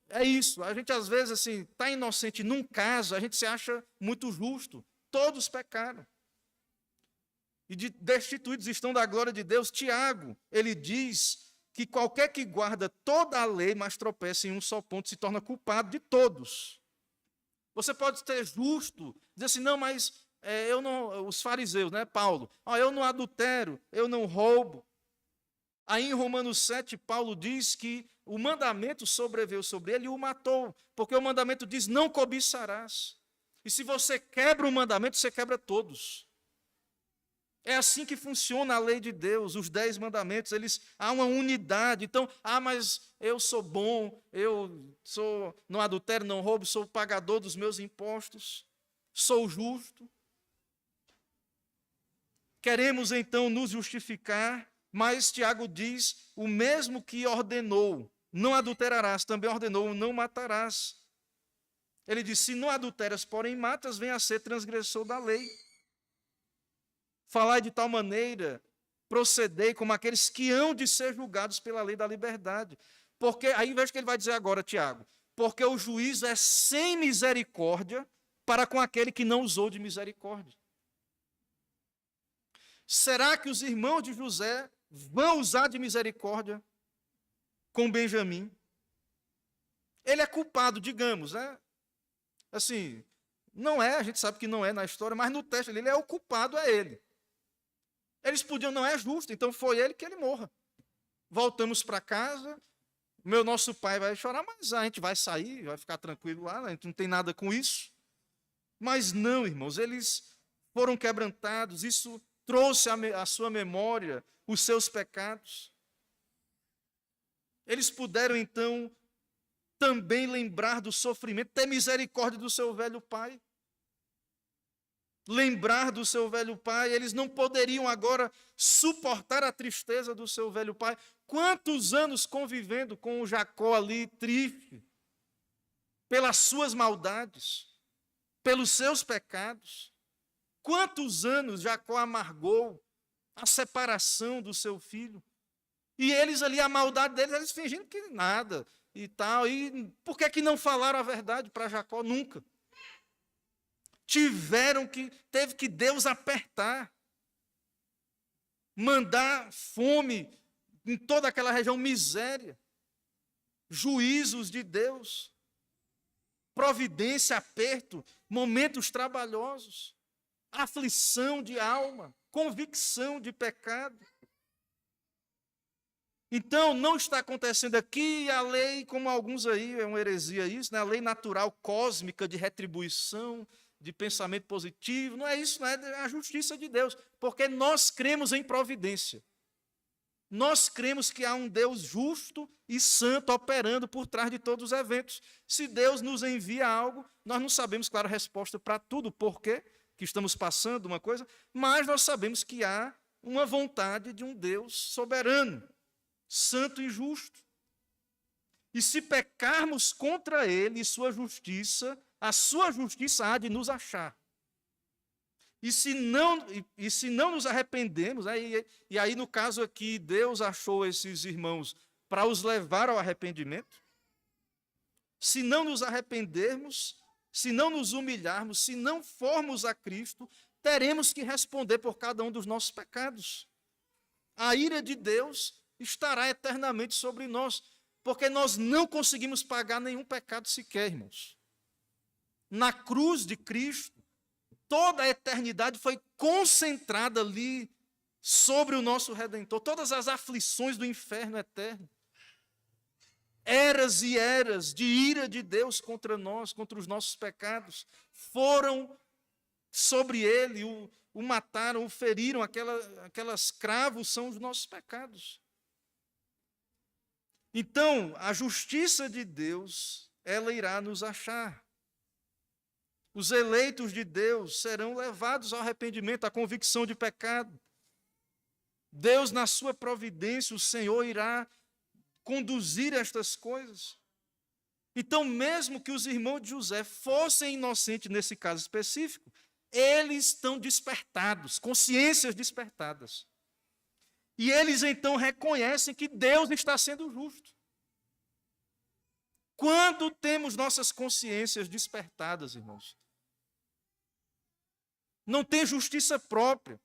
é isso, a gente às vezes assim está inocente num caso, a gente se acha muito justo. Todos pecaram. E destituídos estão da glória de Deus. Tiago, ele diz que qualquer que guarda toda a lei, mas tropeça em um só ponto, se torna culpado de todos. Você pode ser justo, dizer assim: não, mas eu não, os fariseus, né, Paulo, eu não adultero, eu não roubo. Aí em Romanos 7, Paulo diz que o mandamento sobreveio sobre ele e o matou, porque o mandamento diz: não cobiçarás. E se você quebra o mandamento, você quebra todos. É assim que funciona a lei de Deus, os 10 mandamentos, há uma unidade. Então, mas eu sou bom, não adultero, não roubo, sou pagador dos meus impostos, sou justo. Queremos então nos justificar, mas Tiago diz: o mesmo que ordenou, não adulterarás, também ordenou, não matarás. Ele diz: se não adulteras, porém matas, vem a ser transgressor da lei. Falai de tal maneira, procedei como aqueles que hão de ser julgados pela lei da liberdade. Porque, aí veja o que ele vai dizer agora, Tiago: porque o juízo é sem misericórdia para com aquele que não usou de misericórdia. Será que os irmãos de José vão usar de misericórdia com Benjamim? Ele é culpado, digamos, né? Assim, não é, a gente sabe que não é na história, mas no texto ele é o culpado, é ele. Eles podiam: não é justo, então foi ele que ele morra. Voltamos para casa, nosso pai vai chorar, mas a gente vai sair, vai ficar tranquilo lá, a gente não tem nada com isso. Mas não, irmãos, eles foram quebrantados, isso trouxe à sua memória os seus pecados. Eles puderam então também lembrar do sofrimento, ter misericórdia do seu velho pai. Lembrar do seu velho pai, eles não poderiam agora suportar a tristeza do seu velho pai. Quantos anos convivendo com o Jacó ali, triste, pelas suas maldades, pelos seus pecados. Quantos anos Jacó amargou a separação do seu filho. E eles ali, a maldade deles, eles fingindo que nada e tal. E por que não falaram a verdade para Jacó? Nunca. Teve que Deus apertar, mandar fome em toda aquela região, miséria, juízos de Deus, providência, aperto, momentos trabalhosos, aflição de alma, convicção de pecado. Então, não está acontecendo aqui a lei, como alguns aí, é uma heresia isso, né? A lei natural cósmica de retribuição, de pensamento positivo, não é isso, não é a justiça de Deus, porque nós cremos em providência. Nós cremos que há um Deus justo e santo operando por trás de todos os eventos. Se Deus nos envia algo, nós não sabemos, claro, a resposta para tudo, por quê que estamos passando uma coisa, mas nós sabemos que há uma vontade de um Deus soberano, santo e justo. E se pecarmos contra ele e sua justiça, a sua justiça há de nos achar. E se não nos arrependermos, e aí no caso aqui, Deus achou esses irmãos para os levar ao arrependimento, se não nos arrependermos, se não nos humilharmos, se não formos a Cristo, teremos que responder por cada um dos nossos pecados. A ira de Deus estará eternamente sobre nós, porque nós não conseguimos pagar nenhum pecado sequer, irmãos. Na cruz de Cristo, toda a eternidade foi concentrada ali sobre o nosso Redentor, todas as aflições do inferno eterno, eras e eras de ira de Deus contra nós, contra os nossos pecados, foram sobre ele, o mataram, o feriram, aquelas cravos são os nossos pecados. Então, a justiça de Deus, ela irá nos achar. Os eleitos de Deus serão levados ao arrependimento, à convicção de pecado. Deus, na sua providência, o Senhor irá conduzir estas coisas. Então, mesmo que os irmãos de José fossem inocentes nesse caso específico, eles estão despertados, consciências despertadas. E eles então reconhecem que Deus está sendo justo. Quando temos nossas consciências despertadas, irmãos, não tem justiça própria.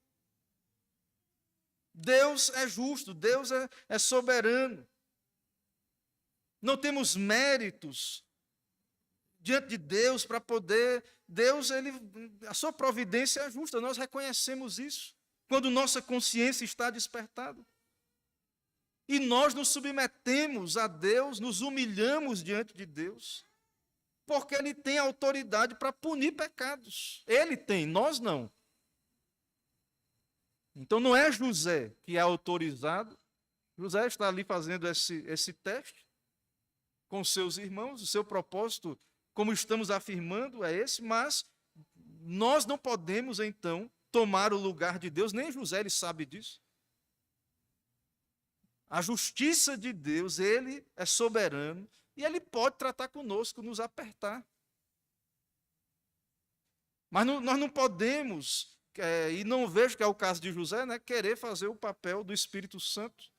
Deus é justo, Deus é soberano. Não temos méritos diante de Deus para poder... a sua providência é justa, nós reconhecemos isso. Quando nossa consciência está despertada. E nós nos submetemos a Deus, nos humilhamos diante de Deus, porque Ele tem autoridade para punir pecados. Ele tem, nós não. Então não é José que é autorizado. José está ali fazendo esse teste com seus irmãos, o seu propósito, como estamos afirmando, é esse, mas nós não podemos, então, tomar o lugar de Deus, nem José ele sabe disso. A justiça de Deus, ele é soberano, e ele pode tratar conosco, nos apertar. Mas nós não podemos, e não vejo que é o caso de José, né, querer fazer o papel do Espírito Santo.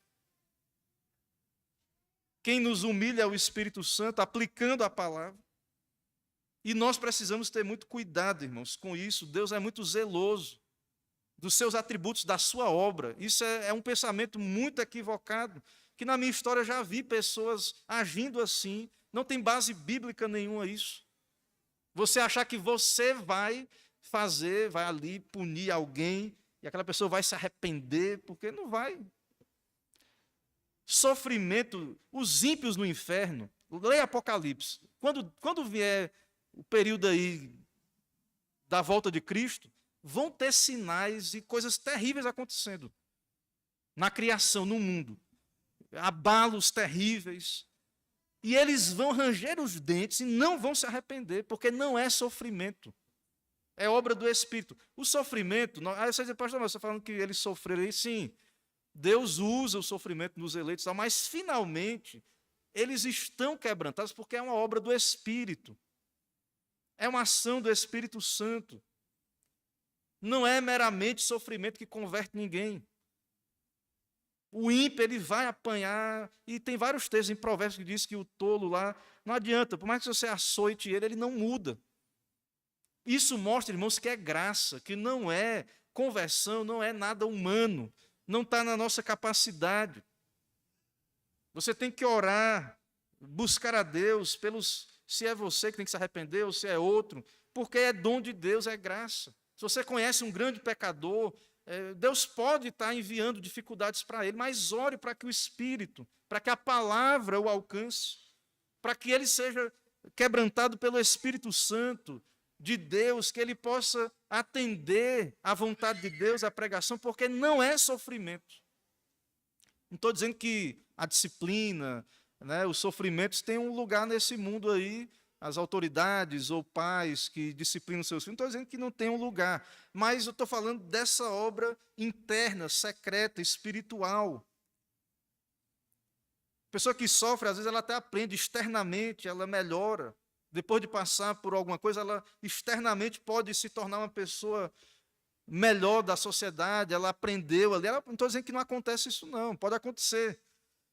Quem nos humilha é o Espírito Santo, aplicando a palavra. E nós precisamos ter muito cuidado, irmãos, com isso. Deus é muito zeloso dos seus atributos, da sua obra. Isso é um pensamento muito equivocado, que na minha história já vi pessoas agindo assim, não tem base bíblica nenhuma isso. Você achar que você vai ali punir alguém, e aquela pessoa vai se arrepender, porque não vai. Sofrimento, os ímpios no inferno, leia Apocalipse, quando vier o período aí da volta de Cristo, vão ter sinais e coisas terríveis acontecendo na criação, no mundo. Abalos terríveis. E eles vão ranger os dentes e não vão se arrepender, porque não é sofrimento. É obra do Espírito. O sofrimento, aí você diz, pastor, mas você está falando que eles sofreram aí? Sim, Deus usa o sofrimento nos eleitos, mas finalmente eles estão quebrantados porque é uma obra do Espírito. É uma ação do Espírito Santo. Não é meramente sofrimento que converte ninguém. O ímpio, ele vai apanhar, e tem vários textos em Provérbios que diz que o tolo lá, não adianta, por mais que você açoite ele não muda. Isso mostra, irmãos, que é graça, que não é conversão, não é nada humano, não está na nossa capacidade. Você tem que orar, buscar a Deus, se é você que tem que se arrepender ou se é outro, porque é dom de Deus, é graça. Se você conhece um grande pecador, Deus pode estar enviando dificuldades para ele, mas ore para que o Espírito, para que a palavra o alcance, para que ele seja quebrantado pelo Espírito Santo de Deus, que ele possa atender à vontade de Deus, à pregação, porque não é sofrimento. Não estou dizendo que a disciplina, né, os sofrimentos têm um lugar nesse mundo aí, as autoridades ou pais que disciplinam seus filhos, não estou dizendo que não tem um lugar, mas eu estou falando dessa obra interna, secreta, espiritual. A pessoa que sofre, às vezes, ela até aprende externamente, ela melhora. Depois de passar por alguma coisa, ela externamente pode se tornar uma pessoa melhor da sociedade, ela aprendeu ali. Não estou dizendo que não acontece isso, não, pode acontecer.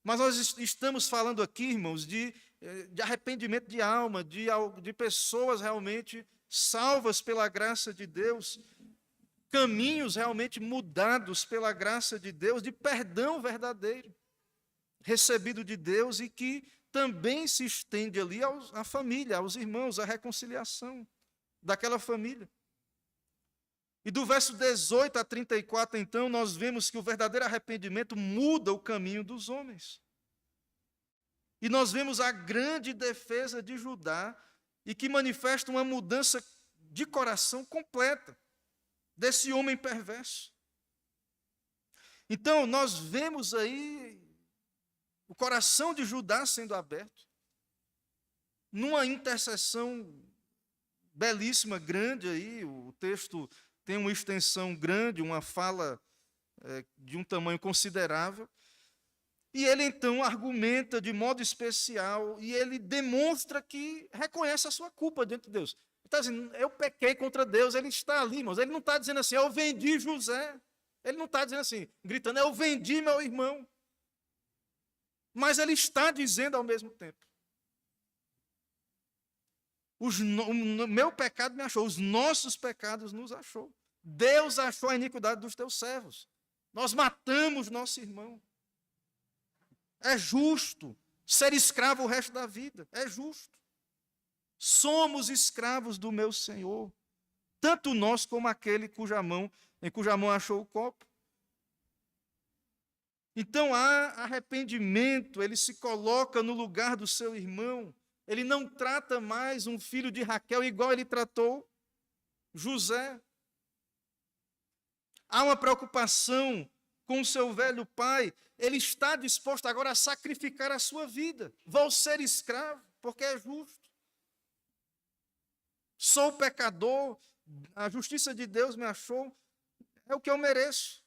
Mas nós estamos falando aqui, irmãos, de arrependimento de alma, de pessoas realmente salvas pela graça de Deus, caminhos realmente mudados pela graça de Deus, de perdão verdadeiro, recebido de Deus e que também se estende ali à família, aos irmãos, à reconciliação daquela família. E do verso 18 a 34, então, nós vemos que o verdadeiro arrependimento muda o caminho dos homens. E nós vemos a grande defesa de Judá, e que manifesta uma mudança de coração completa desse homem perverso. Então, nós vemos aí o coração de Judá sendo aberto, numa intercessão belíssima, grande aí, o texto tem uma extensão grande, uma fala de um tamanho considerável, e ele então argumenta de modo especial, e ele demonstra que reconhece a sua culpa diante de Deus. Ele está dizendo, eu pequei contra Deus, ele está ali, irmãos, ele não está dizendo assim, eu vendi José, ele não está dizendo assim, gritando, eu vendi meu irmão, mas ele está dizendo ao mesmo tempo, o meu pecado me achou, os nossos pecados nos achou. Deus achou a iniquidade dos teus servos. Nós matamos nosso irmão. É justo ser escravo o resto da vida. É justo. Somos escravos do meu Senhor. Tanto nós como aquele em cuja mão achou o copo. Então há arrependimento, ele se coloca no lugar do seu irmão. Ele não trata mais um filho de Raquel igual ele tratou José. Há uma preocupação com o seu velho pai. Ele está disposto agora a sacrificar a sua vida. Vou ser escravo, porque é justo. Sou pecador, a justiça de Deus me achou. É o que eu mereço.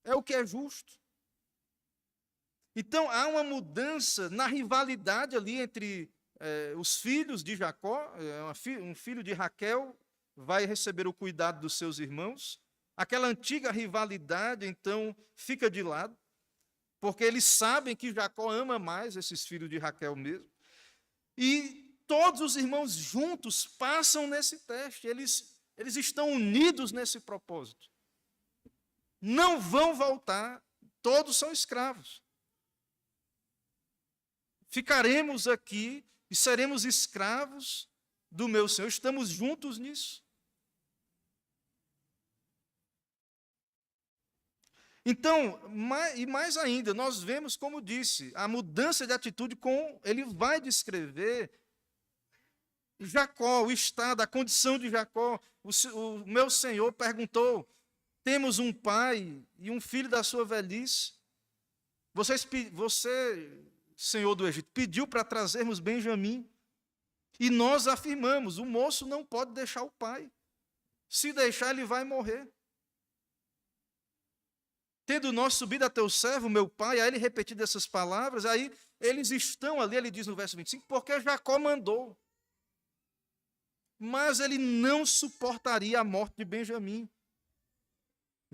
É o que é justo. Então, há uma mudança na rivalidade ali entre os filhos de Jacó. Um filho de Raquel vai receber o cuidado dos seus irmãos. Aquela antiga rivalidade, então, fica de lado, porque eles sabem que Jacó ama mais esses filhos de Raquel mesmo. E todos os irmãos juntos passam nesse teste. Eles estão unidos nesse propósito. Não vão voltar, todos são escravos. Ficaremos aqui e seremos escravos do meu Senhor. Estamos juntos nisso. Então, e mais ainda, nós vemos, como disse, a mudança de atitude ele vai descrever Jacó, o estado, a condição de Jacó. O meu Senhor perguntou, temos um pai e um filho da sua velhice. Você, Senhor do Egito, pediu para trazermos Benjamim. E nós afirmamos, o moço não pode deixar o pai. Se deixar, ele vai morrer. Tendo nós subido a teu servo, meu pai, aí ele repetido essas palavras, aí eles estão ali, ele diz no verso 25, porque Jacó mandou. Mas ele não suportaria a morte de Benjamim.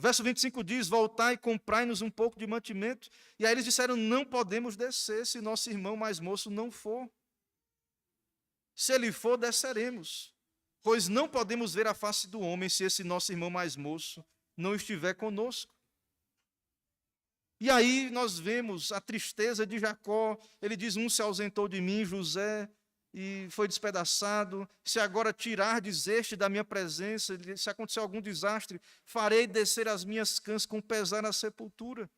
verso 25 diz: voltai e comprai-nos um pouco de mantimento. E aí eles disseram: não podemos descer se nosso irmão mais moço não for. Se ele for, desceremos, pois não podemos ver a face do homem se esse nosso irmão mais moço não estiver conosco. E aí nós vemos a tristeza de Jacó. Ele diz: um se ausentou de mim, José, e foi despedaçado. Se agora tirardes este da minha presença, se acontecer algum desastre, farei descer as minhas cãs com pesar na sepultura.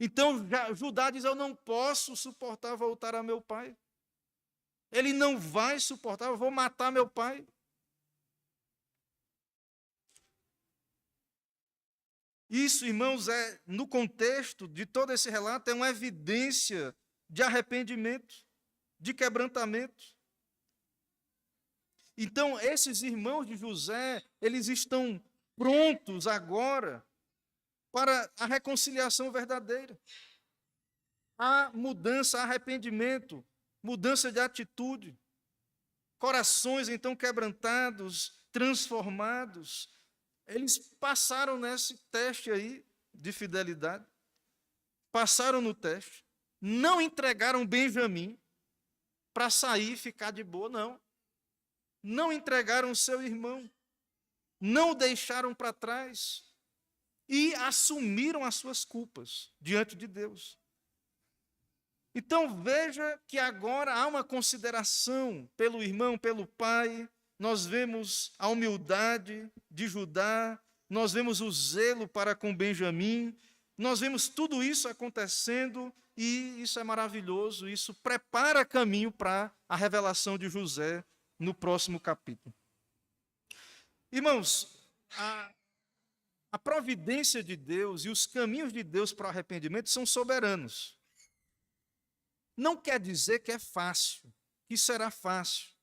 Então Judá diz: eu não posso suportar voltar a meu pai. Ele não vai suportar, eu vou matar meu pai. Isso, irmãos, no contexto de todo esse relato, é uma evidência de arrependimento, de quebrantamento. Então, esses irmãos de José, eles estão prontos agora para a reconciliação verdadeira. Há mudança, há arrependimento, mudança de atitude. Corações, então, quebrantados, transformados. Eles passaram nesse teste aí de fidelidade. Passaram no teste. Não entregaram Benjamim para sair e ficar de boa, não. Não entregaram seu irmão. Não o deixaram para trás. E assumiram as suas culpas diante de Deus. Então veja que agora há uma consideração pelo irmão, pelo pai. Nós vemos a humildade de Judá, nós vemos o zelo para com Benjamim, nós vemos tudo isso acontecendo e isso é maravilhoso, isso prepara caminho para a revelação de José no próximo capítulo. Irmãos, a providência de Deus e os caminhos de Deus para o arrependimento são soberanos. Não quer dizer que é fácil, que será fácil.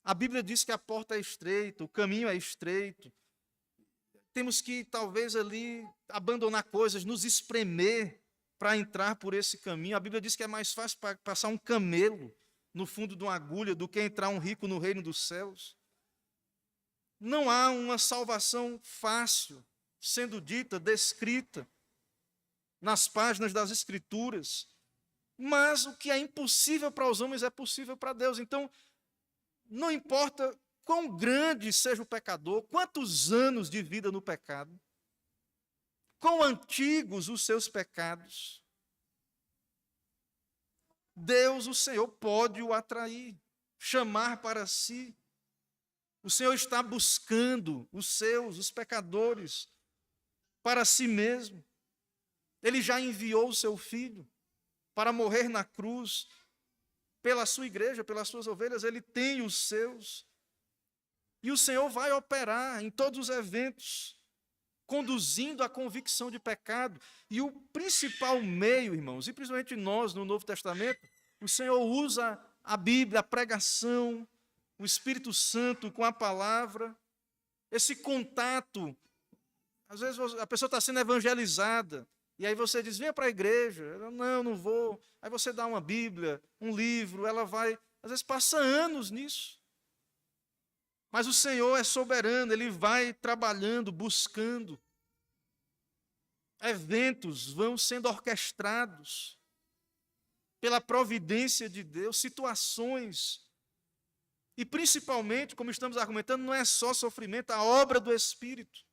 A Bíblia diz que a porta é estreita, o caminho é estreito. Temos que, talvez, ali, abandonar coisas, nos espremer para entrar por esse caminho. A Bíblia diz que é mais fácil passar um camelo no fundo de uma agulha do que entrar um rico no reino dos céus. Não há uma salvação fácil sendo dita, descrita nas páginas das Escrituras. Mas o que é impossível para os homens é possível para Deus. Então, não importa quão grande seja o pecador, quantos anos de vida no pecado, quão antigos os seus pecados, Deus, o Senhor, pode o atrair, chamar para si. O Senhor está buscando os pecadores, para si mesmo. Ele já enviou o seu Filho para morrer na cruz, pela sua igreja, pelas suas ovelhas, ele tem os seus. E o Senhor vai operar em todos os eventos, conduzindo a convicção de pecado. E o principal meio, irmãos, e principalmente nós no Novo Testamento, o Senhor usa a Bíblia, a pregação, o Espírito Santo com a palavra, esse contato. Às vezes a pessoa está sendo evangelizada, e aí você diz: venha para a igreja. Ela: não vou. Aí você dá uma Bíblia, um livro, ela vai. Às vezes passa anos nisso. Mas o Senhor é soberano, Ele vai trabalhando, buscando. Eventos vão sendo orquestrados pela providência de Deus, situações. E principalmente, como estamos argumentando, não é só sofrimento, a obra do Espírito.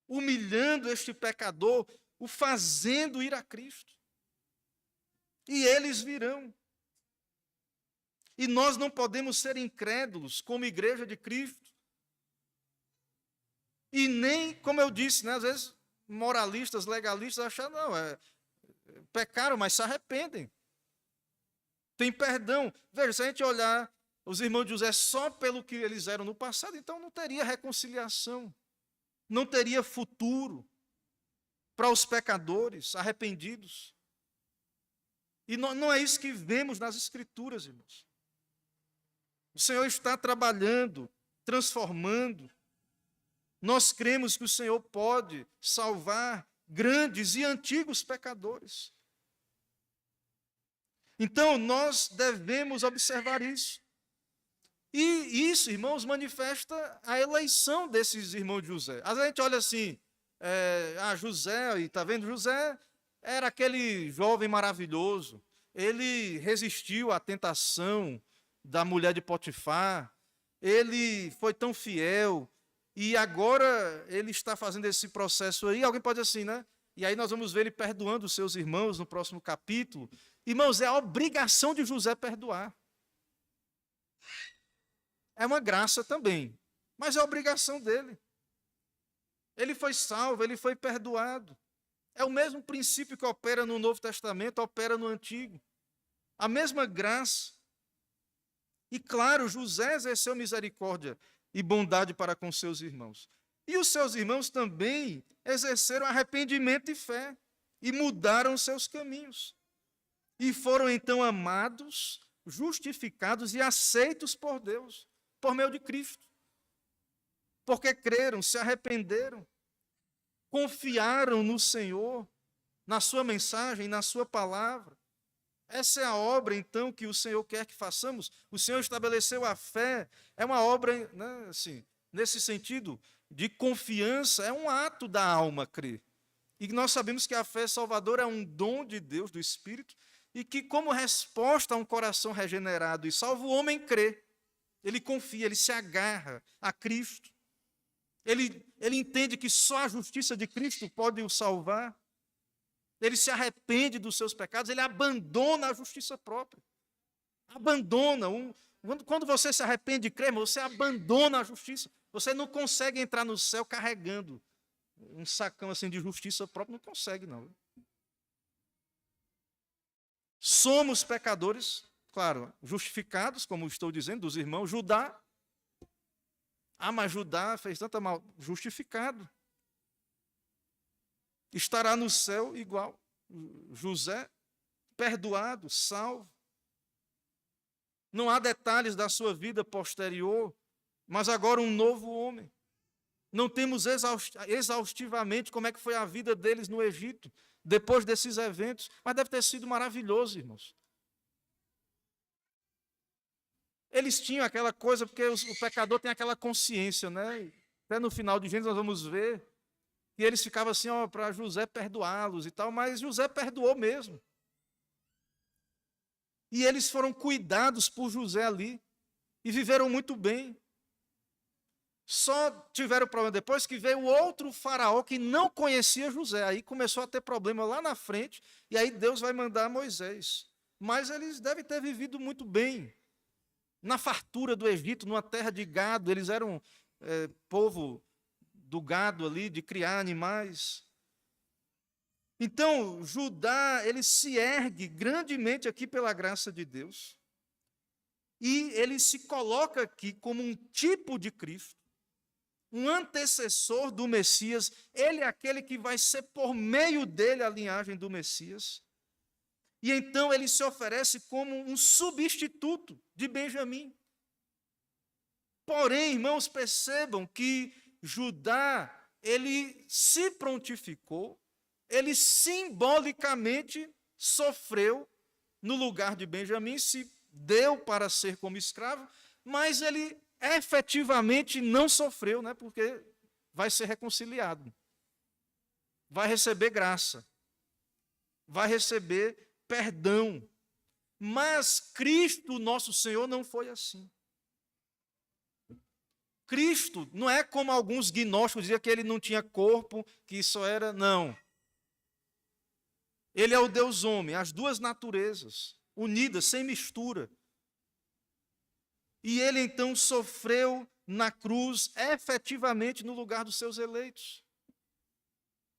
Humilhando este pecador, o fazendo ir a Cristo. E eles virão. E nós não podemos ser incrédulos como igreja de Cristo. E nem, como eu disse, né, às vezes moralistas, legalistas acham: não, pecaram, mas se arrependem. Tem perdão. Veja, se a gente olhar os irmãos de José só pelo que eles eram no passado, então não teria reconciliação. Não teria futuro para os pecadores arrependidos. E não é isso que vemos nas Escrituras, irmãos. O Senhor está trabalhando, transformando. Nós cremos que o Senhor pode salvar grandes e antigos pecadores. Então, nós devemos observar isso. E isso, irmãos, manifesta a eleição desses irmãos de José. Às vezes a gente olha assim, José, e está vendo, José era aquele jovem maravilhoso, ele resistiu à tentação da mulher de Potifar, ele foi tão fiel, e agora ele está fazendo esse processo aí. Alguém pode dizer assim, né? E aí nós vamos ver ele perdoando os seus irmãos no próximo capítulo. Irmãos, é a obrigação de José perdoar. É uma graça também, mas é a obrigação dele. Ele foi salvo, ele foi perdoado. É o mesmo princípio que opera no Novo Testamento, opera no Antigo. A mesma graça. E claro, José exerceu misericórdia e bondade para com seus irmãos. E os seus irmãos também exerceram arrependimento e fé e mudaram seus caminhos. E foram então amados, justificados e aceitos por Deus, por meio de Cristo. Porque creram, se arrependeram, confiaram no Senhor, na sua mensagem, na sua palavra. Essa é a obra, então, que o Senhor quer que façamos. O Senhor estabeleceu a fé. É uma obra, né, assim, nesse sentido de confiança, é um ato da alma crer. E nós sabemos que a fé salvadora é um dom de Deus, do Espírito, e que, como resposta a um coração regenerado e salvo, o homem crê. Ele confia, ele se agarra a Cristo. Ele entende que só a justiça de Cristo pode o salvar. Ele se arrepende dos seus pecados, ele abandona a justiça própria. Abandona. Quando você se arrepende de crer, você abandona a justiça. Você não consegue entrar no céu carregando um sacão assim de justiça própria, não consegue, não. Somos pecadores, claro, justificados, como estou dizendo, dos irmãos. Judá, mas Judá fez tanta mal, justificado. Estará no céu igual. José, perdoado, salvo. Não há detalhes da sua vida posterior, mas agora um novo homem. Não temos exaustivamente como é que foi a vida deles no Egito, depois desses eventos, mas deve ter sido maravilhoso, irmãos. Eles tinham aquela coisa, porque o pecador tem aquela consciência, né? Até no final de Gênesis nós vamos ver que eles ficavam assim, para José perdoá-los e tal, mas José perdoou mesmo. E eles foram cuidados por José ali e viveram muito bem. Só tiveram problema depois que veio outro faraó que não conhecia José. Aí começou a ter problema lá na frente, e aí Deus vai mandar Moisés. Mas eles devem ter vivido muito bem. Na fartura do Egito, numa terra de gado, eles eram povo do gado ali, de criar animais. Então, Judá, ele se ergue grandemente aqui pela graça de Deus. E ele se coloca aqui como um tipo de Cristo, um antecessor do Messias. Ele é aquele que vai ser por meio dele a linhagem do Messias. E então ele se oferece como um substituto de Benjamim. Porém, irmãos, percebam que Judá, ele se prontificou, ele simbolicamente sofreu no lugar de Benjamim, se deu para ser como escravo, mas ele efetivamente não sofreu, né, porque vai ser reconciliado, vai receber graça, vai receber perdão. Mas Cristo, nosso Senhor, não foi assim. Cristo não é como alguns gnósticos diziam que ele não tinha corpo, que só era. Não. Ele é o Deus homem, as duas naturezas, unidas, sem mistura. E ele então sofreu na cruz, efetivamente, no lugar dos seus eleitos.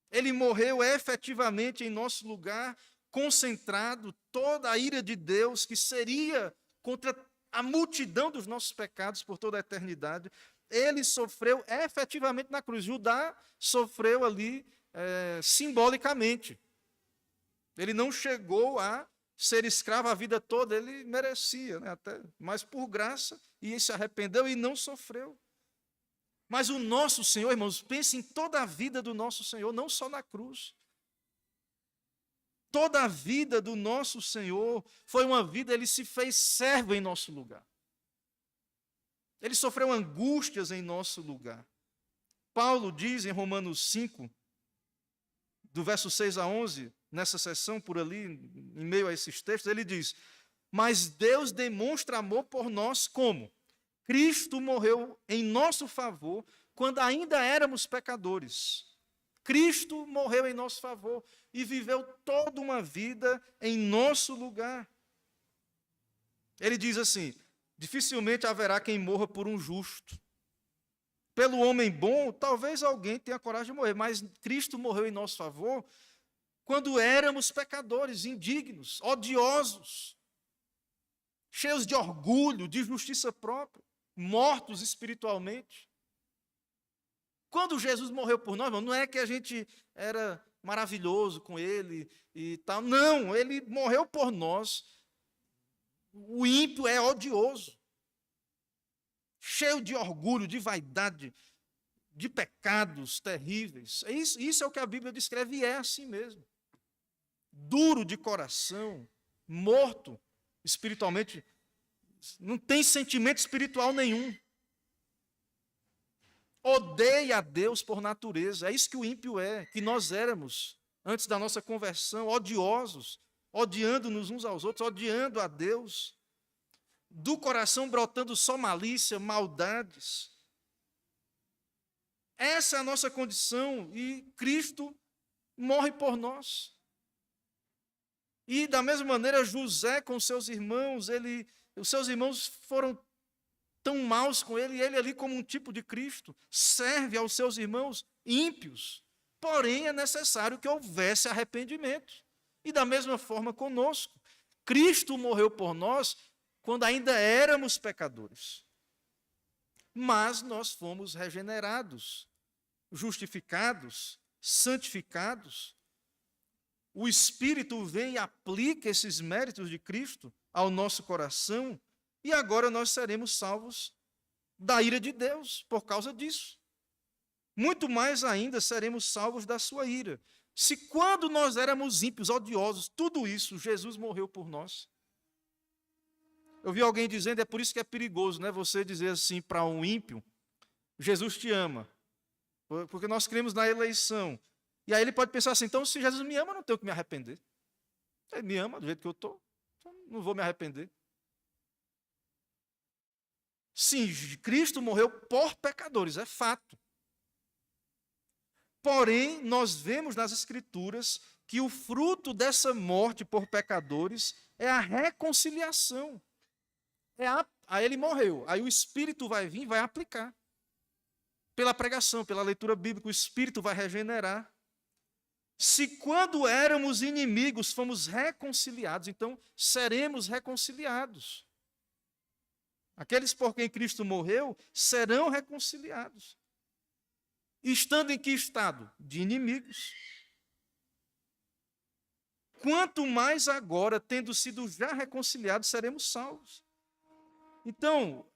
Ele morreu efetivamente em nosso lugar, concentrado toda a ira de Deus, que seria contra a multidão dos nossos pecados por toda a eternidade. Ele sofreu efetivamente na cruz. Judá sofreu ali simbolicamente. Ele não chegou a ser escravo a vida toda, ele merecia, né, até, mas por graça, e se arrependeu e não sofreu. Mas o nosso Senhor, irmãos, pense em toda a vida do nosso Senhor, não só na cruz. Toda a vida do nosso Senhor foi uma vida, ele se fez servo em nosso lugar. Ele sofreu angústias em nosso lugar. Paulo diz em Romanos 5, do verso 6 a 11, nessa sessão por ali, em meio a esses textos, ele diz: mas Deus demonstra amor por nós como? Cristo morreu em nosso favor quando ainda éramos pecadores. Cristo morreu em nosso favor e viveu toda uma vida em nosso lugar. Ele diz assim: dificilmente haverá quem morra por um justo. Pelo homem bom, talvez alguém tenha coragem de morrer, mas Cristo morreu em nosso favor quando éramos pecadores, indignos, odiosos, cheios de orgulho, de justiça própria, mortos espiritualmente. Quando Jesus morreu por nós, não é que a gente era maravilhoso com ele e tal. Não, ele morreu por nós. O ímpio é odioso, cheio de orgulho, de vaidade, de pecados terríveis. Isso é o que a Bíblia descreve e é assim mesmo. Duro de coração, morto espiritualmente, não tem sentimento espiritual nenhum. Odeia a Deus por natureza. É isso que o ímpio é, que nós éramos antes da nossa conversão, odiosos, odiando-nos uns aos outros, odiando a Deus. Do coração brotando só malícia, maldades. Essa é a nossa condição e Cristo morre por nós. E da mesma maneira, José com seus irmãos, os seus irmãos foram tão maus com ele, e ele ali como um tipo de Cristo, serve aos seus irmãos ímpios. Porém, é necessário que houvesse arrependimento. E da mesma forma conosco. Cristo morreu por nós quando ainda éramos pecadores. Mas nós fomos regenerados, justificados, santificados. O Espírito vem e aplica esses méritos de Cristo ao nosso coração, e agora nós seremos salvos da ira de Deus por causa disso. Muito mais ainda seremos salvos da sua ira. Se quando nós éramos ímpios, odiosos, tudo isso, Jesus morreu por nós. Eu vi alguém dizendo, é por isso que é perigoso, né? Você dizer assim para um ímpio, Jesus te ama, porque nós cremos na eleição. E aí ele pode pensar assim, então se Jesus me ama, eu não tenho que me arrepender. Ele me ama do jeito que eu estou, então não vou me arrepender. Sim, Cristo morreu por pecadores, é fato. Porém, nós vemos nas Escrituras que o fruto dessa morte por pecadores é a reconciliação. Aí ele morreu, aí o Espírito vai vir e vai aplicar. Pela pregação, pela leitura bíblica, o Espírito vai regenerar. Se quando éramos inimigos fomos reconciliados, então seremos reconciliados. Aqueles por quem Cristo morreu serão reconciliados. Estando em que estado? De inimigos. Quanto mais agora, tendo sido já reconciliados, seremos salvos. Então,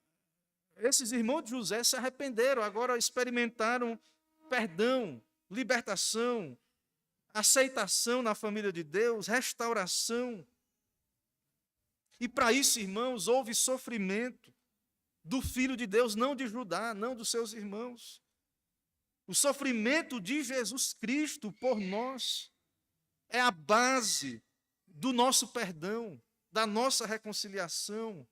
esses irmãos de José se arrependeram, agora experimentaram perdão, libertação, aceitação na família de Deus, restauração. E para isso, irmãos, houve sofrimento do Filho de Deus, não de Judá, não dos seus irmãos. O sofrimento de Jesus Cristo por nós é a base do nosso perdão, da nossa reconciliação,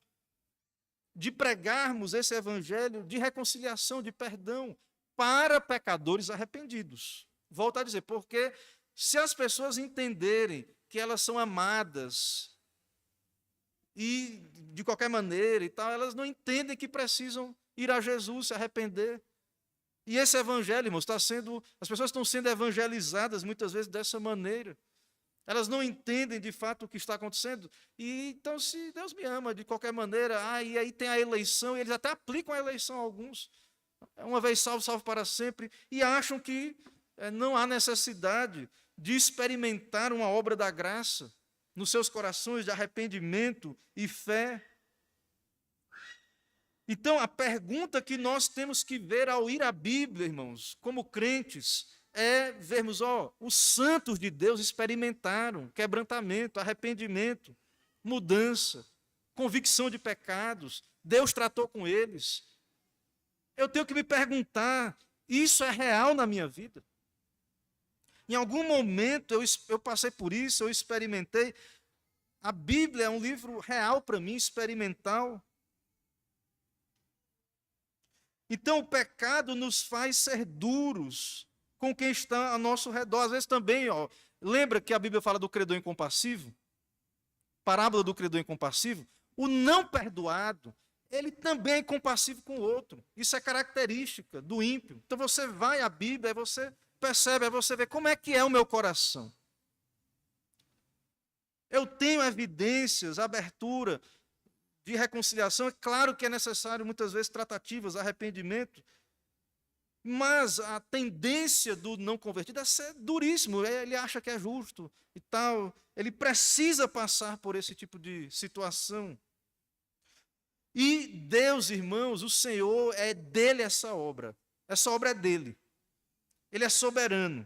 de pregarmos esse evangelho de reconciliação, de perdão para pecadores arrependidos. Volto a dizer, porque se as pessoas entenderem que elas são amadas e de qualquer maneira e tal, elas não entendem que precisam ir a Jesus, se arrepender. E esse evangelho, irmãos, as pessoas estão sendo evangelizadas muitas vezes dessa maneira. Elas não entendem de fato o que está acontecendo. E então, se Deus me ama de qualquer maneira, e aí tem a eleição, e eles até aplicam a eleição a alguns. Uma vez salvo, salvo para sempre, e acham que não há necessidade de experimentar uma obra da graça nos seus corações de arrependimento e fé. Então, a pergunta que nós temos que ver ao ir à Bíblia, irmãos, como crentes, é vermos, os santos de Deus experimentaram quebrantamento, arrependimento, mudança, convicção de pecados. Deus tratou com eles. Eu tenho que me perguntar, isso é real na minha vida? Em algum momento eu passei por isso, eu experimentei. A Bíblia é um livro real para mim, experimental. Então, o pecado nos faz ser duros com quem está ao nosso redor. Às vezes também, lembra que a Bíblia fala do credor incompassivo? Parábola do credor incompassivo? O não perdoado, ele também é incompassivo com o outro. Isso é característica do ímpio. Então, você vai à Bíblia, aí você percebe, aí você vê como é que é o meu coração. Eu tenho evidências, abertura de reconciliação. É claro que é necessário, muitas vezes, tratativas, arrependimento. Mas a tendência do não convertido é ser duríssimo. Ele acha que é justo e tal. Ele precisa passar por esse tipo de situação. E Deus, irmãos, o Senhor, é dele essa obra. Essa obra é dele. Ele é soberano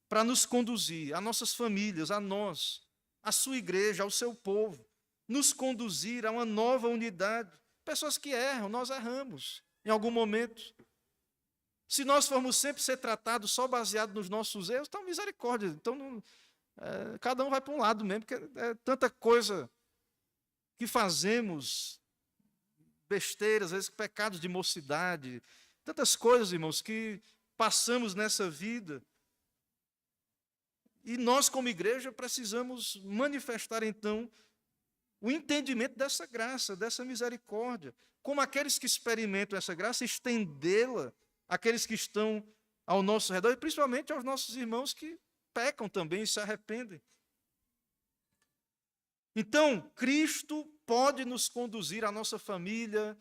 para nos conduzir, a nossas famílias, a nós, a sua igreja, ao seu povo, nos conduzir a uma nova unidade. Pessoas que erram, nós erramos em algum momento. Se nós formos sempre ser tratados só baseado nos nossos erros, então misericórdia. Então, cada um vai para um lado mesmo, porque é tanta coisa que fazemos, besteiras, às vezes pecados de mocidade, tantas coisas, irmãos, que passamos nessa vida. E nós, como igreja, precisamos manifestar, então, o entendimento dessa graça, dessa misericórdia. Como aqueles que experimentam essa graça, estendê-la àqueles que estão ao nosso redor, e principalmente aos nossos irmãos que pecam também e se arrependem. Então, Cristo pode nos conduzir à nossa família,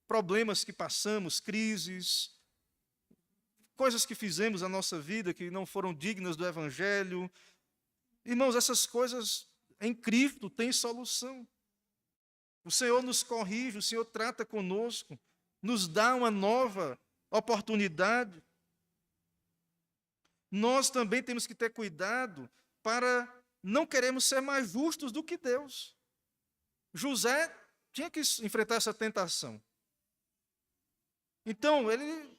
problemas que passamos, crises, coisas que fizemos na nossa vida que não foram dignas do Evangelho. Irmãos, essas coisas em Cristo têm solução. O Senhor nos corrige, o Senhor trata conosco, nos dá uma nova oportunidade. Nós também temos que ter cuidado para não queremos ser mais justos do que Deus. José tinha que enfrentar essa tentação. Então, ele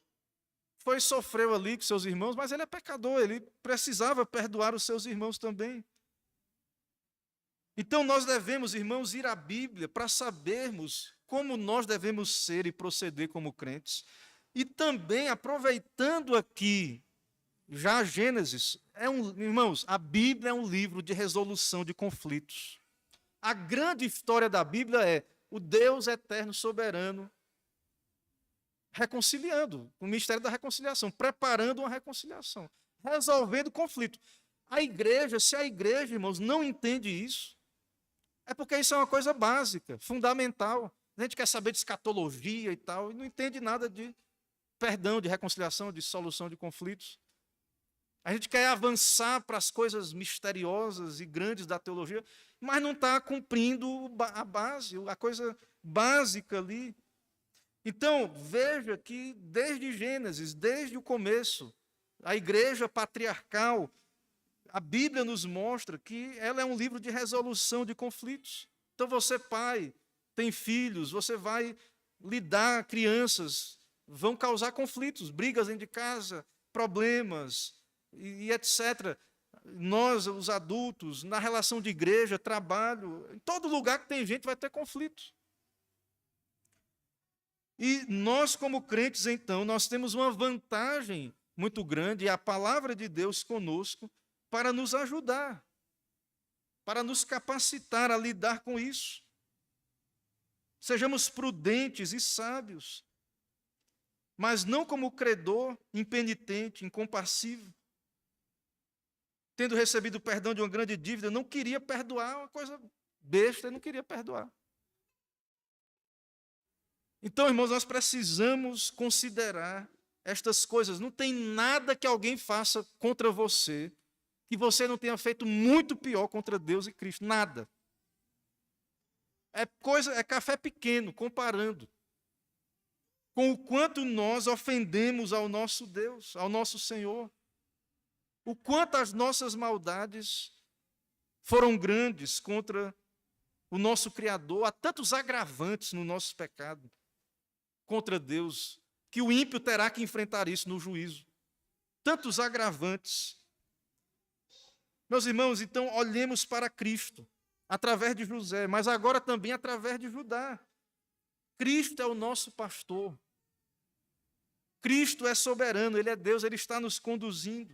sofreu ali com seus irmãos, mas ele é pecador, ele precisava perdoar os seus irmãos também. Então, nós devemos, irmãos, ir à Bíblia para sabermos como nós devemos ser e proceder como crentes. E também, aproveitando aqui, já Gênesis, irmãos, a Bíblia é um livro de resolução de conflitos. A grande história da Bíblia é o Deus eterno, soberano, reconciliando, o ministério da reconciliação, preparando uma reconciliação, resolvendo conflito. A igreja, se a igreja, irmãos, não entende isso, é porque isso é uma coisa básica, fundamental. A gente quer saber de escatologia e tal, e não entende nada de perdão, de reconciliação, de solução de conflitos. A gente quer avançar para as coisas misteriosas e grandes da teologia, mas não está cumprindo a base, a coisa básica ali. Então, veja que desde Gênesis, desde o começo, a igreja patriarcal, a Bíblia nos mostra que ela é um livro de resolução de conflitos. Então, você, pai, tem filhos, você vai lidar, crianças, vão causar conflitos, brigas dentro de casa, problemas, e etc. Nós, os adultos, na relação de igreja, trabalho, em todo lugar que tem gente vai ter conflitos. E nós, como crentes, então, nós temos uma vantagem muito grande, é a palavra de Deus conosco, para nos ajudar, para nos capacitar a lidar com isso. Sejamos prudentes e sábios, mas não como credor impenitente, incompassivo. Tendo recebido o perdão de uma grande dívida, não queria perdoar, uma coisa besta, não queria perdoar. Então, irmãos, nós precisamos considerar estas coisas. Não tem nada que alguém faça contra você que você não tenha feito muito pior contra Deus e Cristo. Nada. É café pequeno, comparando com o quanto nós ofendemos ao nosso Deus, ao nosso Senhor. O quanto as nossas maldades foram grandes contra o nosso Criador. Há tantos agravantes no nosso pecado contra Deus, que o ímpio terá que enfrentar isso no juízo. Tantos agravantes. Meus irmãos, então olhemos para Cristo, através de José, mas agora também através de Judá. Cristo é o nosso pastor. Cristo é soberano, Ele é Deus, Ele está nos conduzindo.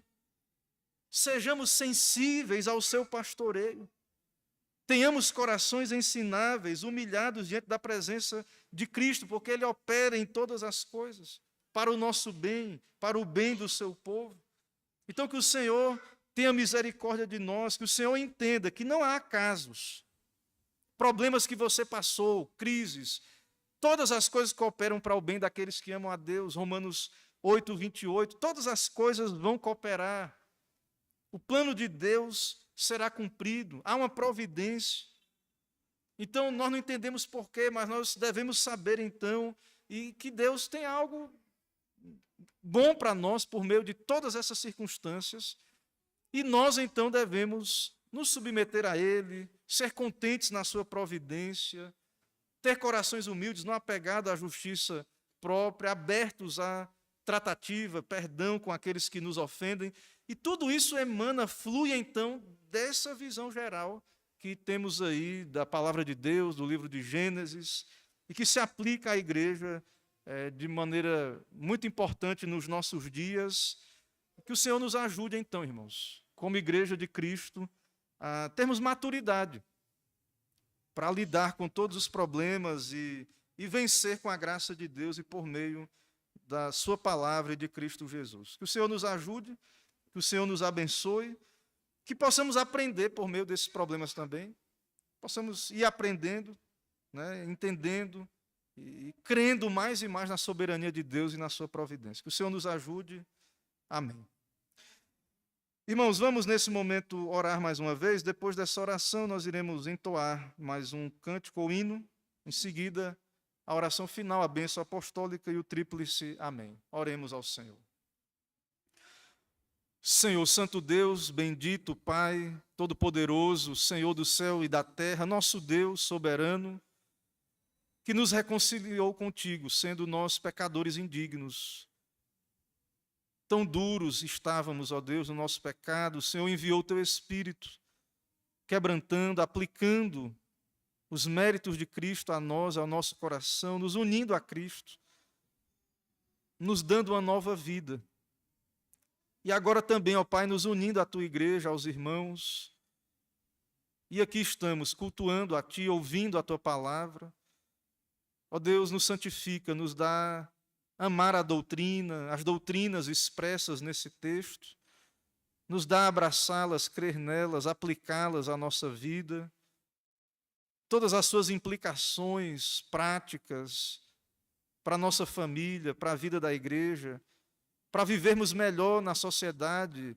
Sejamos sensíveis ao seu pastoreio. Tenhamos corações ensináveis, humilhados diante da presença de Cristo, porque Ele opera em todas as coisas, para o nosso bem, para o bem do seu povo. Então que o Senhor tenha misericórdia de nós, que o Senhor entenda que não há acasos, problemas que você passou, crises, todas as coisas cooperam para o bem daqueles que amam a Deus, Romanos 8, 28, todas as coisas vão cooperar. O plano de Deus será cumprido, há uma providência. Então, nós não entendemos porquê, mas nós devemos saber, então, e que Deus tem algo bom para nós por meio de todas essas circunstâncias, e nós, então, devemos nos submeter a Ele, ser contentes na sua providência, ter corações humildes, não apegados à justiça própria, abertos à tratativa, perdão com aqueles que nos ofendem. E tudo isso emana, flui então dessa visão geral que temos aí da palavra de Deus, do livro de Gênesis, e que se aplica à igreja de maneira muito importante nos nossos dias. Que o Senhor nos ajude então, irmãos, como igreja de Cristo, a termos maturidade para lidar com todos os problemas e vencer com a graça de Deus e por meio da sua palavra e de Cristo Jesus. Que o Senhor nos ajude, que o Senhor nos abençoe, que possamos aprender por meio desses problemas também, possamos ir aprendendo, né, entendendo e crendo mais e mais na soberania de Deus e na sua providência. Que o Senhor nos ajude. Amém. Irmãos, vamos nesse momento orar mais uma vez. Depois dessa oração, nós iremos entoar mais um cântico ou hino. Em seguida, a oração final, a bênção apostólica e o tríplice amém. Oremos ao Senhor. Senhor, Santo Deus, bendito Pai, Todo-Poderoso, Senhor do céu e da terra, nosso Deus soberano, que nos reconciliou contigo, sendo nós pecadores indignos. Tão duros estávamos, ó Deus, no nosso pecado, o Senhor enviou o teu Espírito, quebrantando, aplicando os méritos de Cristo a nós, ao nosso coração, nos unindo a Cristo, nos dando uma nova vida. E agora também, ó Pai, nos unindo à tua igreja, aos irmãos. E aqui estamos, cultuando a Ti, ouvindo a Tua palavra. Ó Deus, nos santifica, nos dá amar a doutrina, as doutrinas expressas nesse texto. Nos dá abraçá-las, crer nelas, aplicá-las à nossa vida. Todas as suas implicações práticas para a nossa família, para a vida da igreja, para vivermos melhor na sociedade,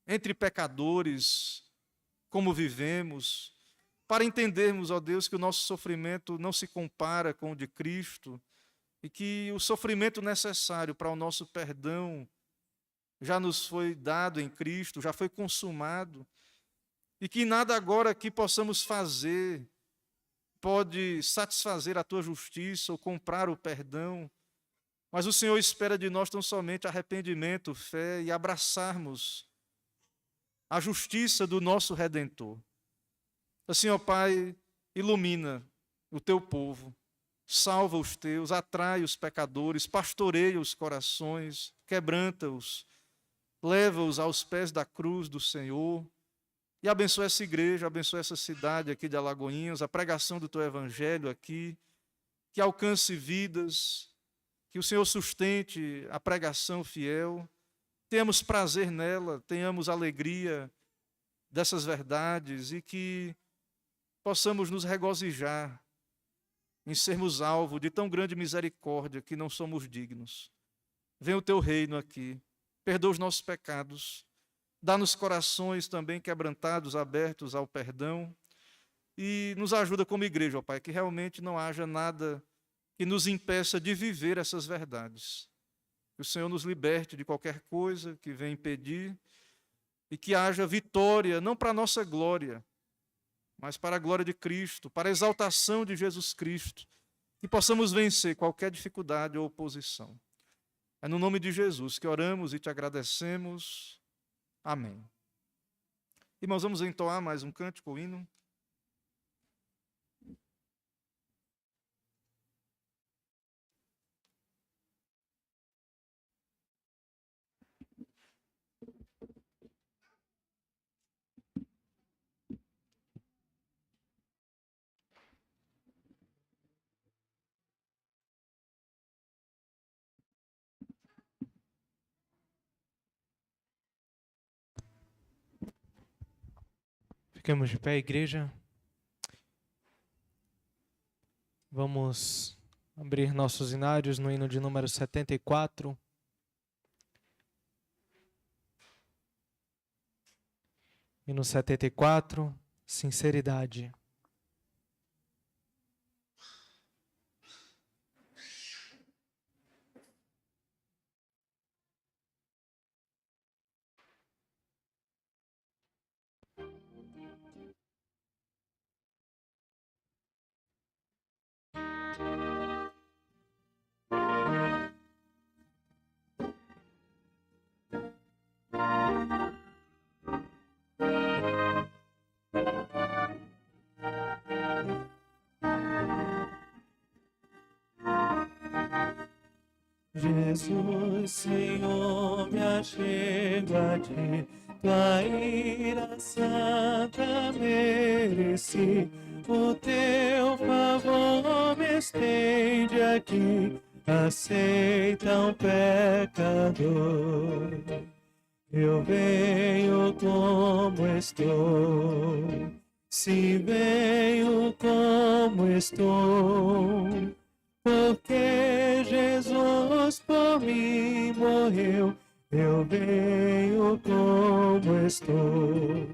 entre pecadores, como vivemos, para entendermos, ó Deus, que o nosso sofrimento não se compara com o de Cristo e que o sofrimento necessário para o nosso perdão já nos foi dado em Cristo, já foi consumado, e que nada agora que possamos fazer pode satisfazer a Tua justiça ou comprar o perdão. Mas o Senhor espera de nós tão somente arrependimento, fé e abraçarmos a justiça do nosso Redentor. Assim, ó Pai, ilumina o teu povo, salva os teus, atrai os pecadores, pastoreia os corações, quebranta-os, leva-os aos pés da cruz do Senhor e abençoa essa igreja, abençoa essa cidade aqui de Alagoinhas, a pregação do teu evangelho aqui, que alcance vidas, que o Senhor sustente a pregação fiel, tenhamos prazer nela, tenhamos alegria dessas verdades e que possamos nos regozijar em sermos alvo de tão grande misericórdia que não somos dignos. Venha o teu reino aqui, perdoa os nossos pecados, dá-nos corações também quebrantados, abertos ao perdão e nos ajuda como igreja, ó Pai, que realmente não haja nada que nos impeça de viver essas verdades. Que o Senhor nos liberte de qualquer coisa que venha impedir e que haja vitória, não para a nossa glória, mas para a glória de Cristo, para a exaltação de Jesus Cristo, que possamos vencer qualquer dificuldade ou oposição. É no nome de Jesus que oramos e te agradecemos. Amém. Irmãos, vamos entoar mais um cântico, o hino. Ficamos de pé, igreja. Vamos abrir nossos hinários no hino de número 74. Hino 74, sinceridade. Jesus, Senhor, me achego a ti, tua ira santa mereci, o teu favor me estende aqui, aceita um pecador. Eu venho como estou, se venho como estou, porque Jesus por mim morreu, eu venho como estou.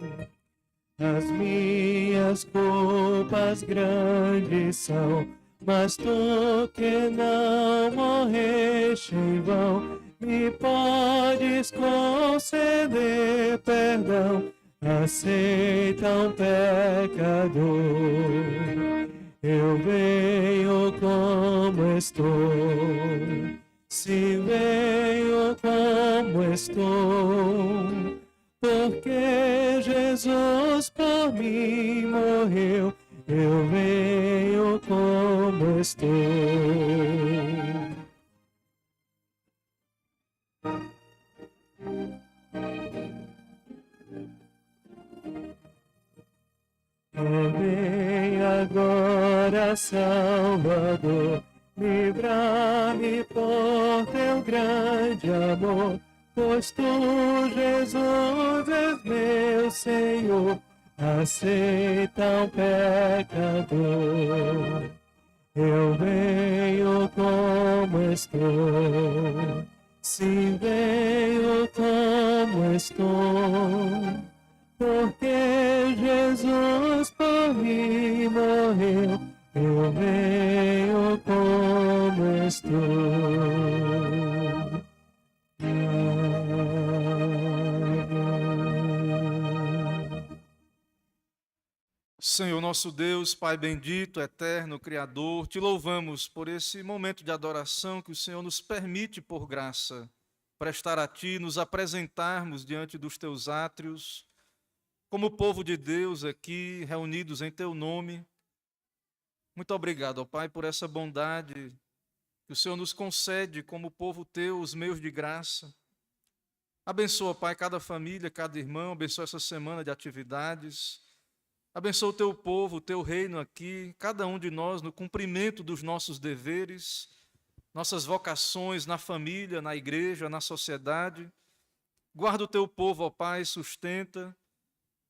As minhas culpas grandes são, mas tu que não morreste em vão, me podes conceder perdão, aceita um pecador. Eu venho como estou, se venho como estou, porque Jesus por mim morreu, eu venho como estou. Vem agora, Salvador, livra-me por teu grande amor, pois tu, Jesus, és meu Senhor, aceita um pecador. Eu venho como estou, se venho como estou, porque Jesus por mim morreu, eu venho como estou. Senhor nosso Deus, Pai bendito, eterno, Criador, te louvamos por esse momento de adoração que o Senhor nos permite, por graça, prestar a Ti, nos apresentarmos diante dos Teus átrios, como povo de Deus aqui, reunidos em Teu nome. Muito obrigado, ó Pai, por essa bondade que o Senhor nos concede como povo Teu, os meios de graça. Abençoa, Pai, cada família, cada irmão, abençoa essa semana de atividades. Abençoa o Teu povo, o Teu reino aqui, cada um de nós no cumprimento dos nossos deveres, nossas vocações na família, na igreja, na sociedade. Guarda o Teu povo, ó Pai, sustenta.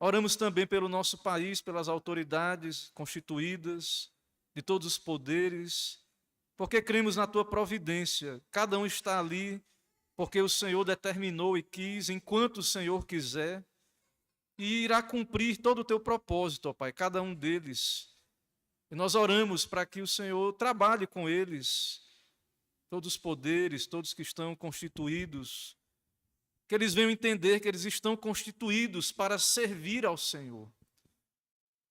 Oramos também pelo nosso país, pelas autoridades constituídas, de todos os poderes, porque cremos na Tua providência. Cada um está ali porque o Senhor determinou e quis, enquanto o Senhor quiser, e irá cumprir todo o Teu propósito, ó Pai, cada um deles. E nós oramos para que o Senhor trabalhe com eles, todos os poderes, todos que estão constituídos, que eles venham entender que eles estão constituídos para servir ao Senhor.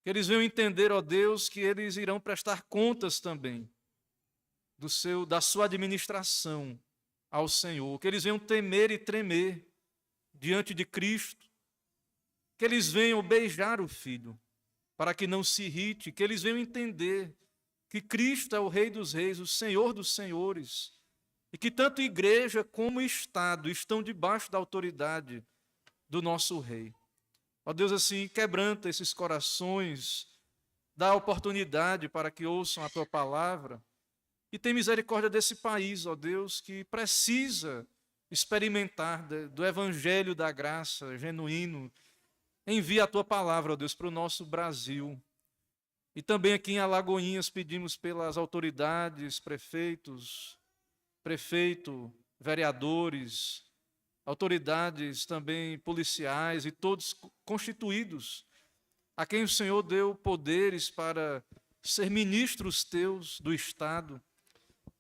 Que eles venham entender, ó Deus, que eles irão prestar contas também da sua administração. ao Senhor, que eles venham temer e tremer diante de Cristo, que eles venham beijar o Filho, para que não se irrite, que eles venham entender que Cristo é o Rei dos Reis, o Senhor dos Senhores, e que tanto igreja como Estado estão debaixo da autoridade do nosso Rei. Ó Deus, assim, quebranta esses corações, dá oportunidade para que ouçam a Tua palavra, e tem misericórdia desse país, ó Deus, que precisa experimentar do Evangelho da graça genuíno. Envia a Tua palavra, ó Deus, para o nosso Brasil. E também aqui em Alagoinhas pedimos pelas autoridades, prefeito, vereadores, autoridades também policiais e todos constituídos, a quem o Senhor deu poderes para ser ministros Teus do Estado.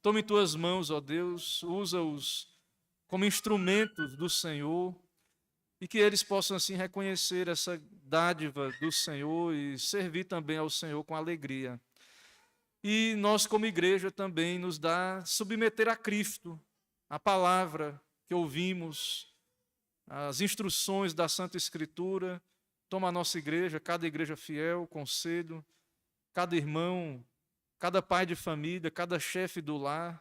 Tome em Tuas mãos, ó Deus, usa-os como instrumentos do Senhor, e que eles possam assim reconhecer essa dádiva do Senhor e servir também ao Senhor com alegria. E nós, como igreja, também nos dá submeter a Cristo, a palavra que ouvimos, as instruções da Santa Escritura. Toma a nossa igreja, cada igreja fiel, conselho, cada irmão, cada pai de família, cada chefe do lar,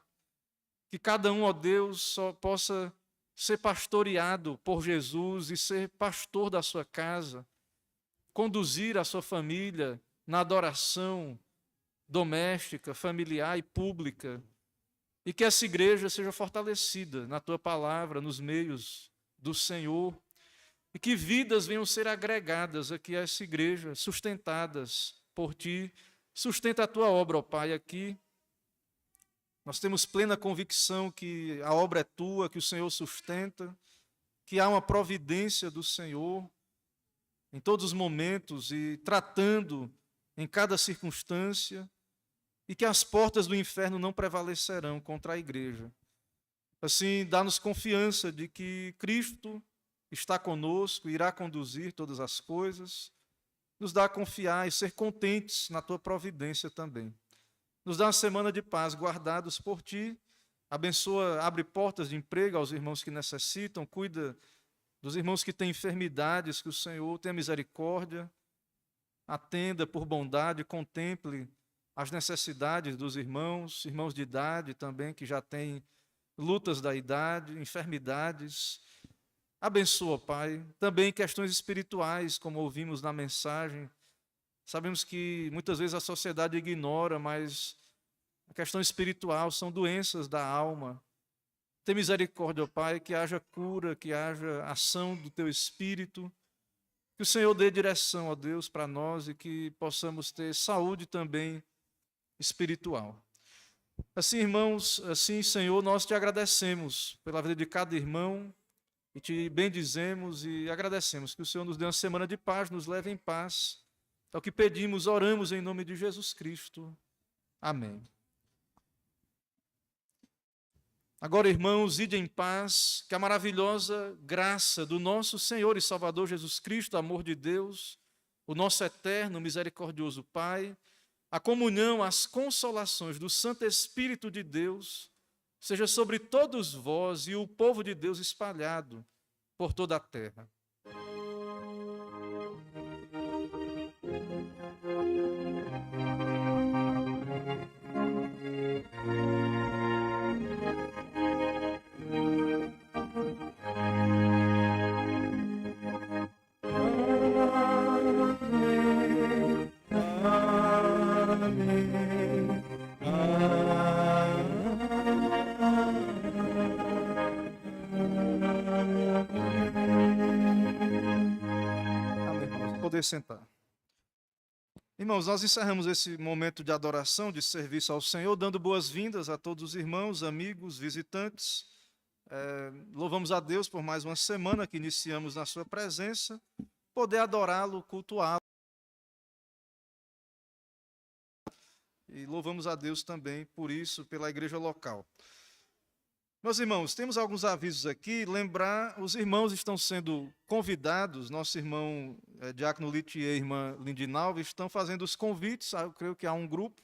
que cada um, ó Deus, só possa ser pastoreado por Jesus e ser pastor da sua casa, conduzir a sua família na adoração doméstica, familiar e pública, e que essa igreja seja fortalecida na Tua palavra, nos meios do Senhor, e que vidas venham ser agregadas aqui a essa igreja, sustentadas por Ti. Sustenta a Tua obra, ó Pai, aqui. Nós temos plena convicção que a obra é Tua, que o Senhor sustenta, que há uma providência do Senhor em todos os momentos e tratando em cada circunstância, e que as portas do inferno não prevalecerão contra a igreja. Assim, dá-nos confiança de que Cristo está conosco, irá conduzir todas as coisas, nos dá a confiar e ser contentes na Tua providência também. Nos dá uma semana de paz, guardados por Ti. Abençoa, abre portas de emprego aos irmãos que necessitam, cuida dos irmãos que têm enfermidades, que o Senhor tenha misericórdia, atenda por bondade, contemple as necessidades dos irmãos de idade também, que já têm lutas da idade, enfermidades. Abençoa, Pai, também questões espirituais, como ouvimos na mensagem. Sabemos que muitas vezes a sociedade ignora, mas a questão espiritual são doenças da alma. Tem misericórdia, ó Pai, que haja cura, que haja ação do Teu Espírito, que o Senhor dê direção, ó Deus, para nós e que possamos ter saúde também espiritual. Assim, irmãos, assim, Senhor, nós Te agradecemos pela vida de cada irmão e Te bendizemos e agradecemos que o Senhor nos dê uma semana de paz, nos leve em paz. É o que pedimos, oramos em nome de Jesus Cristo. Amém. Agora, irmãos, ide em paz, que a maravilhosa graça do nosso Senhor e Salvador Jesus Cristo, amor de Deus, o nosso eterno, misericordioso Pai, a comunhão, as consolações do Santo Espírito de Deus, seja sobre todos vós e o povo de Deus espalhado por toda a terra. Poder sentar. Irmãos, nós encerramos esse momento de adoração, de serviço ao Senhor, dando boas-vindas a todos os irmãos, amigos, visitantes. Louvamos a Deus por mais uma semana que iniciamos na sua presença, poder adorá-lo, cultuá-lo. E louvamos a Deus também por isso, pela igreja local. Meus irmãos, temos alguns avisos aqui. Lembrar, os irmãos estão sendo convidados, nosso irmão Diácono Litier e irmã Lindinalva estão fazendo os convites, eu creio que há um grupo,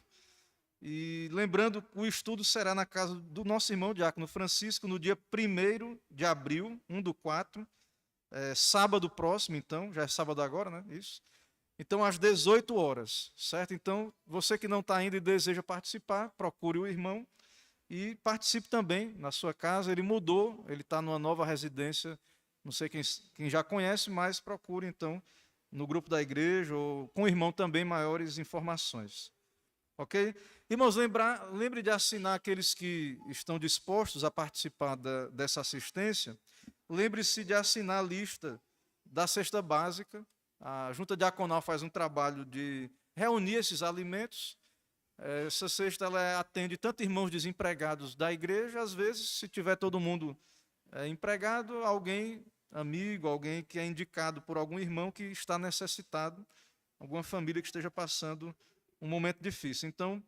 E lembrando, o estudo será na casa do nosso irmão Diácono Francisco, no dia 1º de abril, 1/4, sábado próximo, então, já é sábado agora, né? Isso. Então, às 18 horas, certo? Então, você que não está ainda e deseja participar, procure o irmão e participe também na sua casa. Ele mudou, ele está numa nova residência, não sei quem já conhece, mas procure, então, no grupo da igreja ou com o irmão também maiores informações. Ok? Irmãos, lembre de assinar aqueles que estão dispostos a participar dessa assistência. Lembre-se de assinar a lista da cesta básica. A Junta Diaconal faz um trabalho de reunir esses alimentos. Essa cesta ela atende tanto irmãos desempregados da igreja, às vezes, se tiver todo mundo empregado, alguém, amigo, alguém que é indicado por algum irmão que está necessitado, alguma família que esteja passando um momento difícil. Então,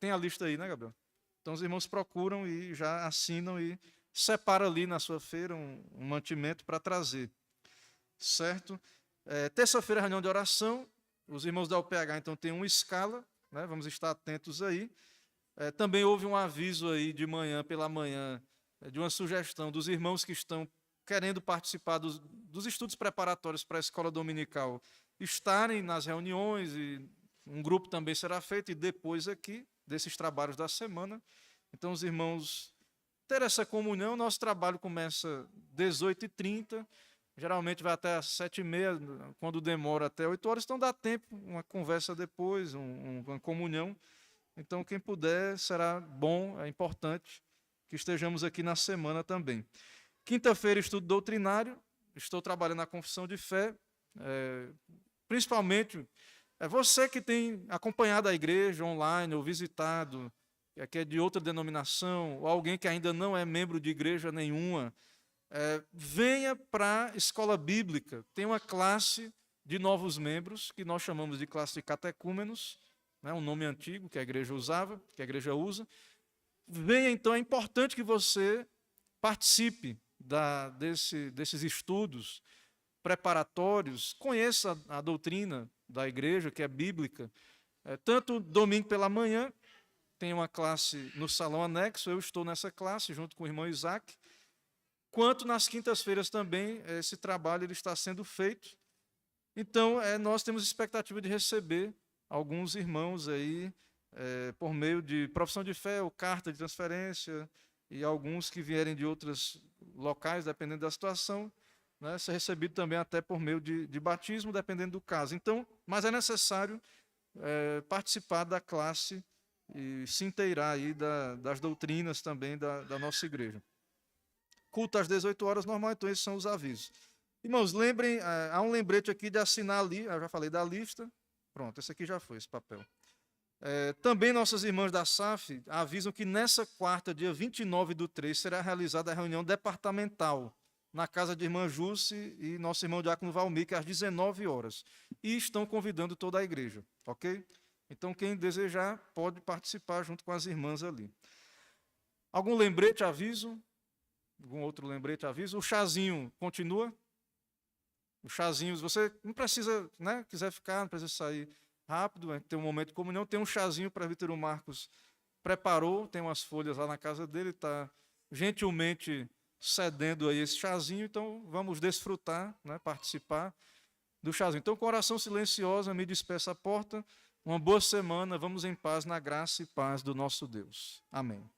tem a lista aí, né, Gabriel? Então, os irmãos procuram e já assinam e separam ali na sua feira um mantimento para trazer. Certo? Terça-feira, reunião de oração. Os irmãos da UPH, então, têm uma escala, né? Vamos estar atentos aí. Também houve um aviso aí de manhã, pela manhã, de uma sugestão dos irmãos que estão querendo participar dos estudos preparatórios para a escola dominical, estarem nas reuniões, e um grupo também será feito, e depois aqui, desses trabalhos da semana. Então, os irmãos ter essa comunhão. Nosso trabalho começa às 18h30, geralmente vai até às 7h30, quando demora até 8 horas, então dá tempo, uma conversa depois, uma comunhão. Então, quem puder, será bom, é importante que estejamos aqui na semana também. Quinta-feira, estudo doutrinário, estou trabalhando na confissão de fé, principalmente você que tem acompanhado a igreja online ou visitado, que é de outra denominação, ou alguém que ainda não é membro de igreja nenhuma, venha para a escola bíblica. Tem uma classe de novos membros, que nós chamamos de classe de catecúmenos, né, um nome antigo que a igreja usava, que a igreja usa. Venha, então, é importante que você participe desses estudos preparatórios, conheça a doutrina da igreja, que é bíblica. Tanto domingo pela manhã, tem uma classe no salão anexo, eu estou nessa classe, junto com o irmão Isaac, quanto nas quintas-feiras também, esse trabalho ele está sendo feito. Então, nós temos expectativa de receber alguns irmãos aí, por meio de profissão de fé ou carta de transferência, e alguns que vierem de outros locais, dependendo da situação, né, ser recebido também até por meio de batismo, dependendo do caso. Então, mas é necessário participar da classe e se inteirar aí das doutrinas também da nossa igreja. Culto às 18 horas, normal, então esses são os avisos. Irmãos, lembrem, há um lembrete aqui de assinar ali, eu já falei da lista, pronto, esse aqui já foi, esse papel. Também nossas irmãs da SAF avisam que nessa quarta, dia 29/3, será realizada a reunião departamental na casa de irmã Jússi e nosso irmão Diácono Valmir, às 19 horas. E estão convidando toda a igreja, ok? Então, quem desejar pode participar junto com as irmãs ali. Algum lembrete, aviso? Algum outro lembrete, aviso? O chazinho continua? O chazinho, se você não precisa, né, quiser ficar, não precisa sair rápido, tem um momento de comunhão, tem um chazinho para Vítor Marcos preparou, tem umas folhas lá na casa dele, está gentilmente cedendo aí esse chazinho, então vamos desfrutar, né, participar do chazinho. Então, com oração silenciosa, me despeço à porta, uma boa semana, vamos em paz, na graça e paz do nosso Deus. Amém.